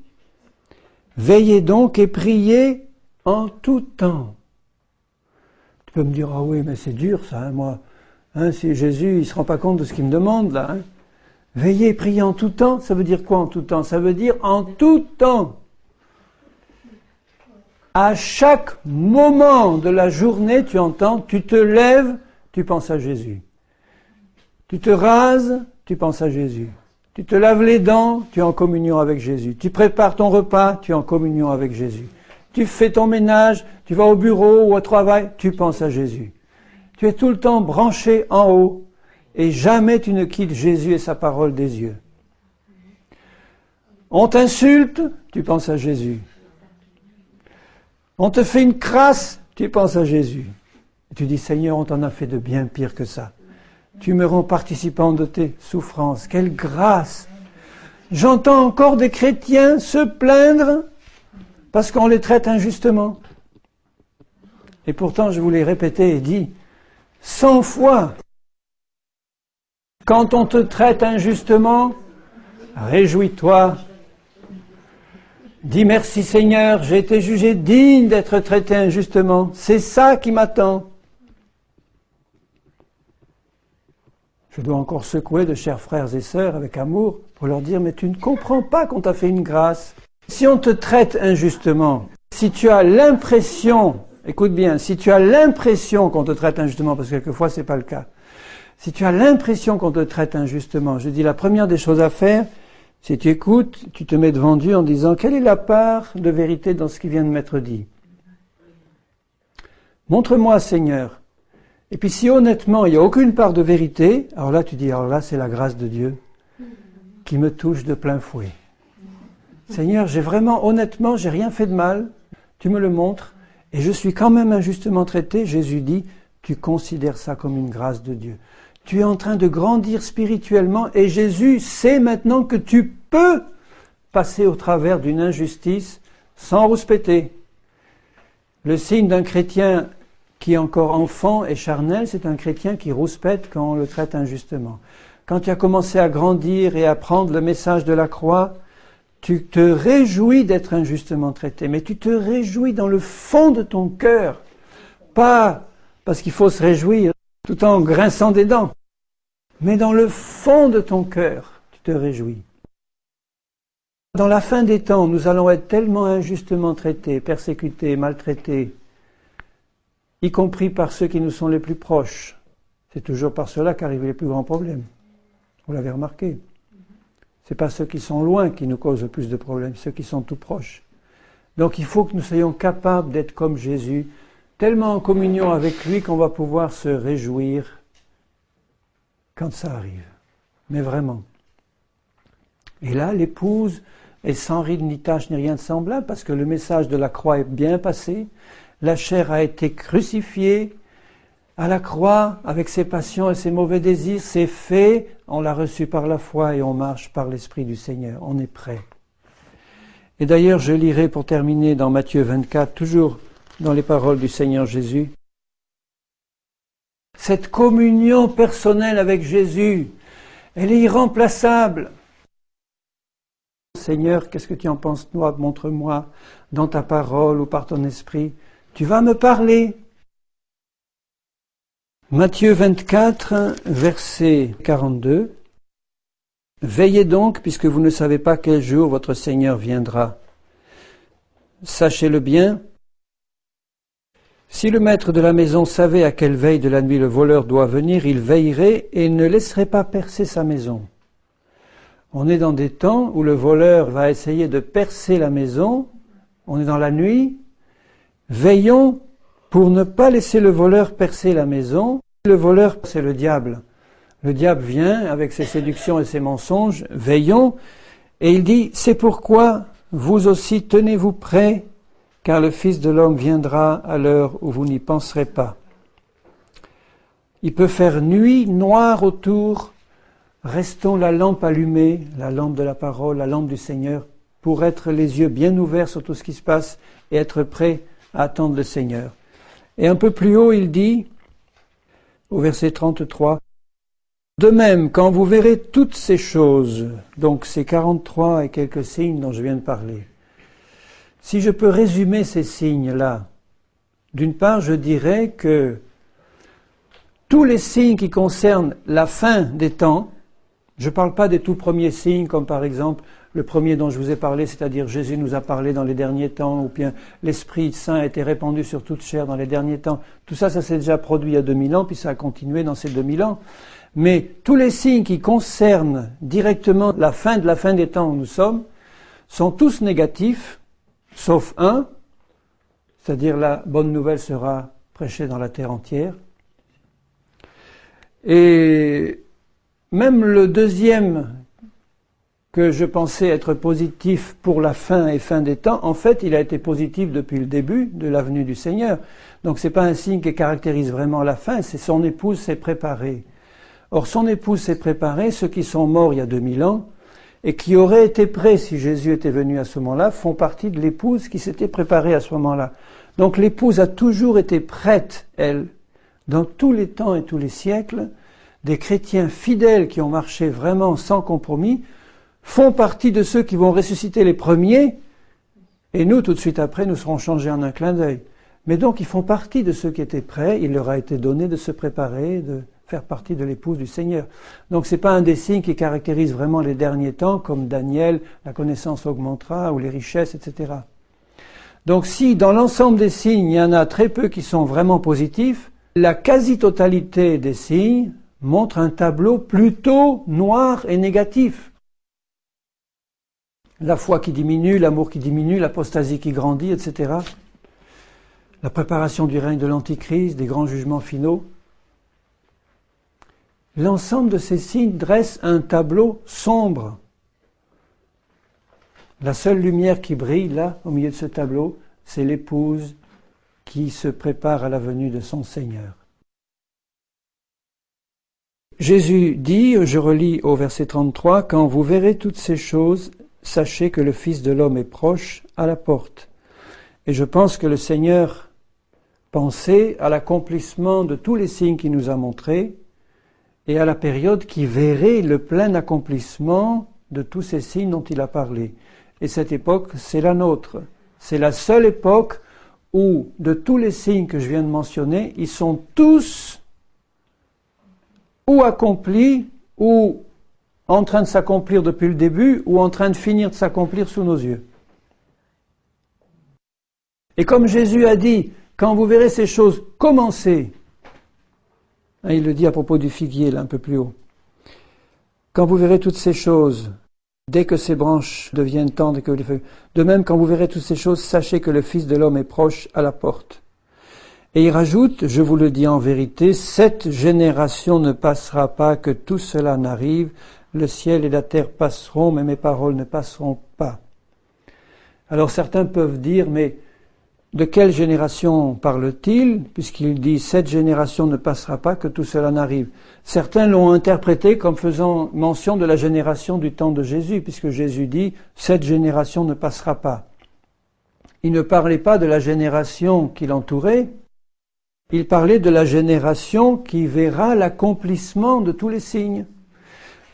« Veillez donc et priez en tout temps. » Tu peux me dire « Ah oui, mais c'est dur ça, moi. Si Jésus, il ne se rend pas compte de ce qu'il me demande là. » Veillez et priez en tout temps, ça veut dire quoi en tout temps? Ça veut dire en tout temps. À chaque moment de la journée, tu entends, tu te lèves, tu penses à Jésus. Tu te rases, tu penses à Jésus. Tu te laves les dents, tu es en communion avec Jésus. Tu prépares ton repas, tu es en communion avec Jésus. Tu fais ton ménage, tu vas au bureau ou au travail, tu penses à Jésus. Tu es tout le temps branché en haut et jamais tu ne quittes Jésus et sa parole des yeux. On t'insulte, tu penses à Jésus. On te fait une crasse, tu penses à Jésus. Et tu dis, Seigneur, on t'en a fait de bien pire que ça. Tu me rends participant de tes souffrances. Quelle grâce! J'entends encore des chrétiens se plaindre parce qu'on les traite injustement. Et pourtant, je vous l'ai répété et dit 100 fois, quand on te traite injustement, Réjouis-toi. Dis merci Seigneur, j'ai été jugé digne d'être traité injustement. C'est ça qui m'attend. Je dois encore secouer de chers frères et sœurs avec amour pour leur dire, mais tu ne comprends pas qu'on t'a fait une grâce. Si on te traite injustement, si tu as l'impression, écoute bien, si tu as l'impression qu'on te traite injustement, parce que quelquefois c'est pas le cas, si tu as l'impression qu'on te traite injustement, je dis la première des choses à faire, si tu écoutes, tu te mets devant Dieu en disant, quelle est la part de vérité dans ce qui vient de m'être dit? Montre-moi, Seigneur. Et puis si honnêtement, il n'y a aucune part de vérité, alors là tu dis, alors là c'est la grâce de Dieu qui me touche de plein fouet. Seigneur, honnêtement, j'ai rien fait de mal, tu me le montres, et je suis quand même injustement traité. Jésus dit, tu considères ça comme une grâce de Dieu. Tu es en train de grandir spirituellement, et Jésus sait maintenant que tu peux passer au travers d'une injustice sans rouspéter. Le signe d'un chrétien qui est encore enfant et charnel, c'est un chrétien qui rouspète quand on le traite injustement. Quand tu as commencé à grandir et à prendre le message de la croix, tu te réjouis d'être injustement traité, mais tu te réjouis dans le fond de ton cœur, pas parce qu'il faut se réjouir tout en grinçant des dents, mais dans le fond de ton cœur, tu te réjouis. Dans la fin des temps, nous allons être tellement injustement traités, persécutés, maltraités, y compris par ceux qui nous sont les plus proches. C'est toujours par cela qu'arrivent les plus grands problèmes. Vous l'avez remarqué. Ce n'est pas ceux qui sont loin qui nous causent le plus de problèmes, ceux qui sont tout proches. Donc il faut que nous soyons capables d'être comme Jésus, tellement en communion avec lui qu'on va pouvoir se réjouir quand ça arrive. Mais vraiment. Et là, l'épouse est sans ride ni tache ni rien de semblable, parce que le message de la croix est bien passé. La chair a été crucifiée à la croix avec ses passions et ses mauvais désirs. C'est fait, on l'a reçu par la foi et on marche par l'Esprit du Seigneur. On est prêt. Et d'ailleurs, je lirai pour terminer dans Matthieu 24, toujours dans les paroles du Seigneur Jésus. Cette communion personnelle avec Jésus, elle est irremplaçable. Seigneur, qu'est-ce que tu en penses, toi? Montre-moi dans ta parole ou par ton esprit. Tu vas me parler. Matthieu 24, verset 42. Veillez donc, puisque vous ne savez pas quel jour votre Seigneur viendra. Sachez-le bien. Si le maître de la maison savait à quelle veille de la nuit le voleur doit venir, il veillerait et ne laisserait pas percer sa maison. On est dans des temps où le voleur va essayer de percer la maison. On est dans la nuit. Veillons pour ne pas laisser le voleur percer la maison. Le voleur, c'est le diable. Le diable vient avec ses séductions et ses mensonges. Veillons. Et il dit, c'est pourquoi vous aussi tenez-vous prêts, car le Fils de l'homme viendra à l'heure où vous n'y penserez pas. Il peut faire nuit noire autour. Restons la lampe allumée, la lampe de la parole, la lampe du Seigneur, pour être les yeux bien ouverts sur tout ce qui se passe et être prêts à attendre le Seigneur. Et un peu plus haut, il dit, au verset 33, « De même, quand vous verrez toutes ces choses, donc ces 43 et quelques signes dont je viens de parler, si je peux résumer ces signes-là, d'une part, je dirais que tous les signes qui concernent la fin des temps, je ne parle pas des tout premiers signes, comme par exemple le premier dont je vous ai parlé, c'est-à-dire Jésus nous a parlé dans les derniers temps, ou bien l'Esprit Saint a été répandu sur toute chair dans les derniers temps. Tout ça, ça s'est déjà produit il y a 2000 ans, puis ça a continué dans ces 2000 ans. Mais tous les signes qui concernent directement la fin des temps où nous sommes, sont tous négatifs, sauf un, c'est-à-dire la bonne nouvelle sera prêchée dans la terre entière. Et même le deuxième que je pensais être positif pour la fin et fin des temps, en fait, il a été positif depuis le début de la venue du Seigneur. Donc c'est pas un signe qui caractérise vraiment la fin, c'est son épouse s'est préparée. Or son épouse s'est préparée, ceux qui sont morts il y a 2000 ans, et qui auraient été prêts si Jésus était venu à ce moment-là, font partie de l'épouse qui s'était préparée à ce moment-là. Donc l'épouse a toujours été prête, elle, dans tous les temps et tous les siècles. Des chrétiens fidèles qui ont marché vraiment sans compromis font partie de ceux qui vont ressusciter les premiers, et nous, tout de suite après, nous serons changés en un clin d'œil. Mais donc, ils font partie de ceux qui étaient prêts, il leur a été donné de se préparer, de faire partie de l'épouse du Seigneur. Donc, c'est pas un des signes qui caractérise vraiment les derniers temps, comme Daniel, la connaissance augmentera, ou les richesses, etc. Donc, si dans l'ensemble des signes, il y en a très peu qui sont vraiment positifs, la quasi-totalité des signes montre un tableau plutôt noir et négatif. La foi qui diminue, l'amour qui diminue, l'apostasie qui grandit, etc. La préparation du règne de l'Antichrist, des grands jugements finaux. L'ensemble de ces signes dresse un tableau sombre. La seule lumière qui brille là, au milieu de ce tableau, c'est l'épouse qui se prépare à la venue de son Seigneur. Jésus dit, je relis au verset 33, « Quand vous verrez toutes ces choses, sachez que le Fils de l'homme est proche, à la porte. » Et je pense que le Seigneur pensait à l'accomplissement de tous les signes qu'il nous a montrés et à la période qui verrait le plein accomplissement de tous ces signes dont il a parlé. Et cette époque, c'est la nôtre. C'est la seule époque où, de tous les signes que je viens de mentionner, ils sont tous ou accomplis, ou en train de s'accomplir depuis le début, ou en train de finir de s'accomplir sous nos yeux. Et comme Jésus a dit, quand vous verrez ces choses commencer, hein, il le dit à propos du figuier, là, un peu plus haut, quand vous verrez toutes ces choses, dès que ces branches deviennent tendres et que les feuilles, de même, quand vous verrez toutes ces choses, sachez que le Fils de l'homme est proche, à la porte. Et il rajoute, je vous le dis en vérité, cette génération ne passera pas que tout cela n'arrive, le ciel et la terre passeront, mais mes paroles ne passeront pas. Alors certains peuvent dire, mais de quelle génération parle-t-il, puisqu'il dit cette génération ne passera pas que tout cela n'arrive. Certains l'ont interprété comme faisant mention de la génération du temps de Jésus, puisque Jésus dit cette génération ne passera pas. Il ne parlait pas de la génération qui l'entourait, il parlait de la génération qui verra l'accomplissement de tous les signes.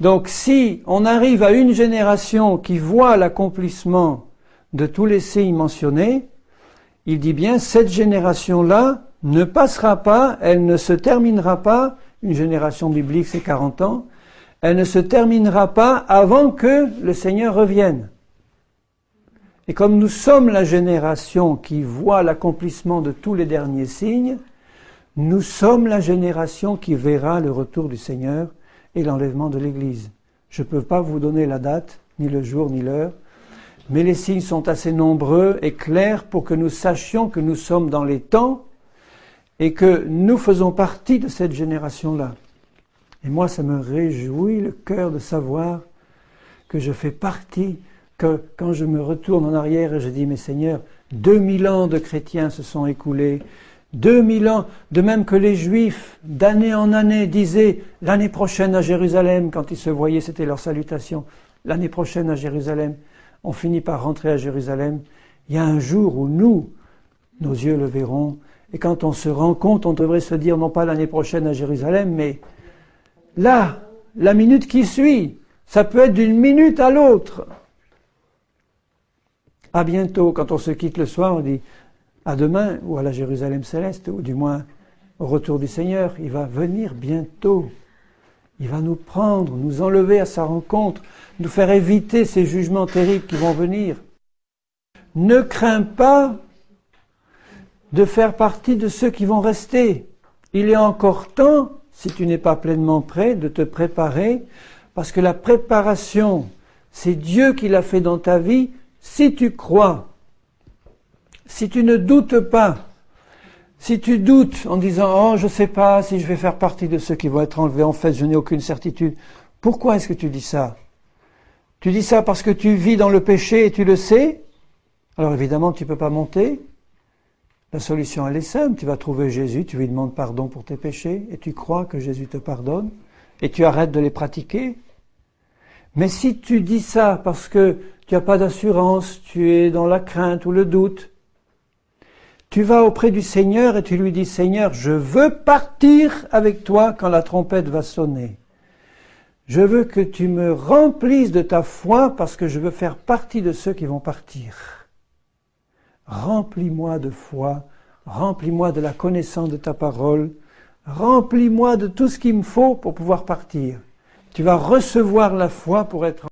Donc si on arrive à une génération qui voit l'accomplissement de tous les signes mentionnés, il dit bien cette génération-là ne passera pas, elle ne se terminera pas, une génération biblique c'est 40 ans, elle ne se terminera pas avant que le Seigneur revienne. Et comme nous sommes la génération qui voit l'accomplissement de tous les derniers signes, nous sommes la génération qui verra le retour du Seigneur et l'enlèvement de l'Église. Je ne peux pas vous donner la date, ni le jour, ni l'heure, mais les signes sont assez nombreux et clairs pour que nous sachions que nous sommes dans les temps et que nous faisons partie de cette génération-là. Et moi, ça me réjouit le cœur de savoir que je fais partie, que quand je me retourne en arrière et je dis, mais Seigneur, 2000 ans de chrétiens se sont écoulés, 2000 ans, de même que les Juifs, d'année en année, disaient « l'année prochaine à Jérusalem », quand ils se voyaient, c'était leur salutation, « l'année prochaine à Jérusalem ». On finit par rentrer à Jérusalem. Il y a un jour où nous, nos yeux le verront, et quand on se rend compte, on devrait se dire non pas l'année prochaine à Jérusalem, mais là, la minute qui suit, ça peut être d'une minute à l'autre. À bientôt, quand on se quitte le soir, on dit à demain, ou à la Jérusalem céleste, ou du moins au retour du Seigneur, il va venir bientôt. Il va nous prendre, nous enlever à sa rencontre, nous faire éviter ces jugements terribles qui vont venir. Ne crains pas de faire partie de ceux qui vont rester. Il est encore temps, si tu n'es pas pleinement prêt, de te préparer, parce que la préparation, c'est Dieu qui l'a fait dans ta vie, si tu crois. Si tu ne doutes pas, si tu doutes en disant « Oh, je ne sais pas si je vais faire partie de ceux qui vont être enlevés, en fait, je n'ai aucune certitude. » Pourquoi est-ce que tu dis ça? Tu dis ça parce que tu vis dans le péché et tu le sais? Alors évidemment, tu ne peux pas monter. La solution, elle est simple. Tu vas trouver Jésus, tu lui demandes pardon pour tes péchés et tu crois que Jésus te pardonne et tu arrêtes de les pratiquer. Mais si tu dis ça parce que tu n'as pas d'assurance, tu es dans la crainte ou le doute, tu vas auprès du Seigneur et tu lui dis « Seigneur, je veux partir avec toi quand la trompette va sonner. Je veux que tu me remplisses de ta foi parce que je veux faire partie de ceux qui vont partir. Remplis-moi de foi, remplis-moi de la connaissance de ta parole, remplis-moi de tout ce qu'il me faut pour pouvoir partir. Tu vas recevoir la foi pour être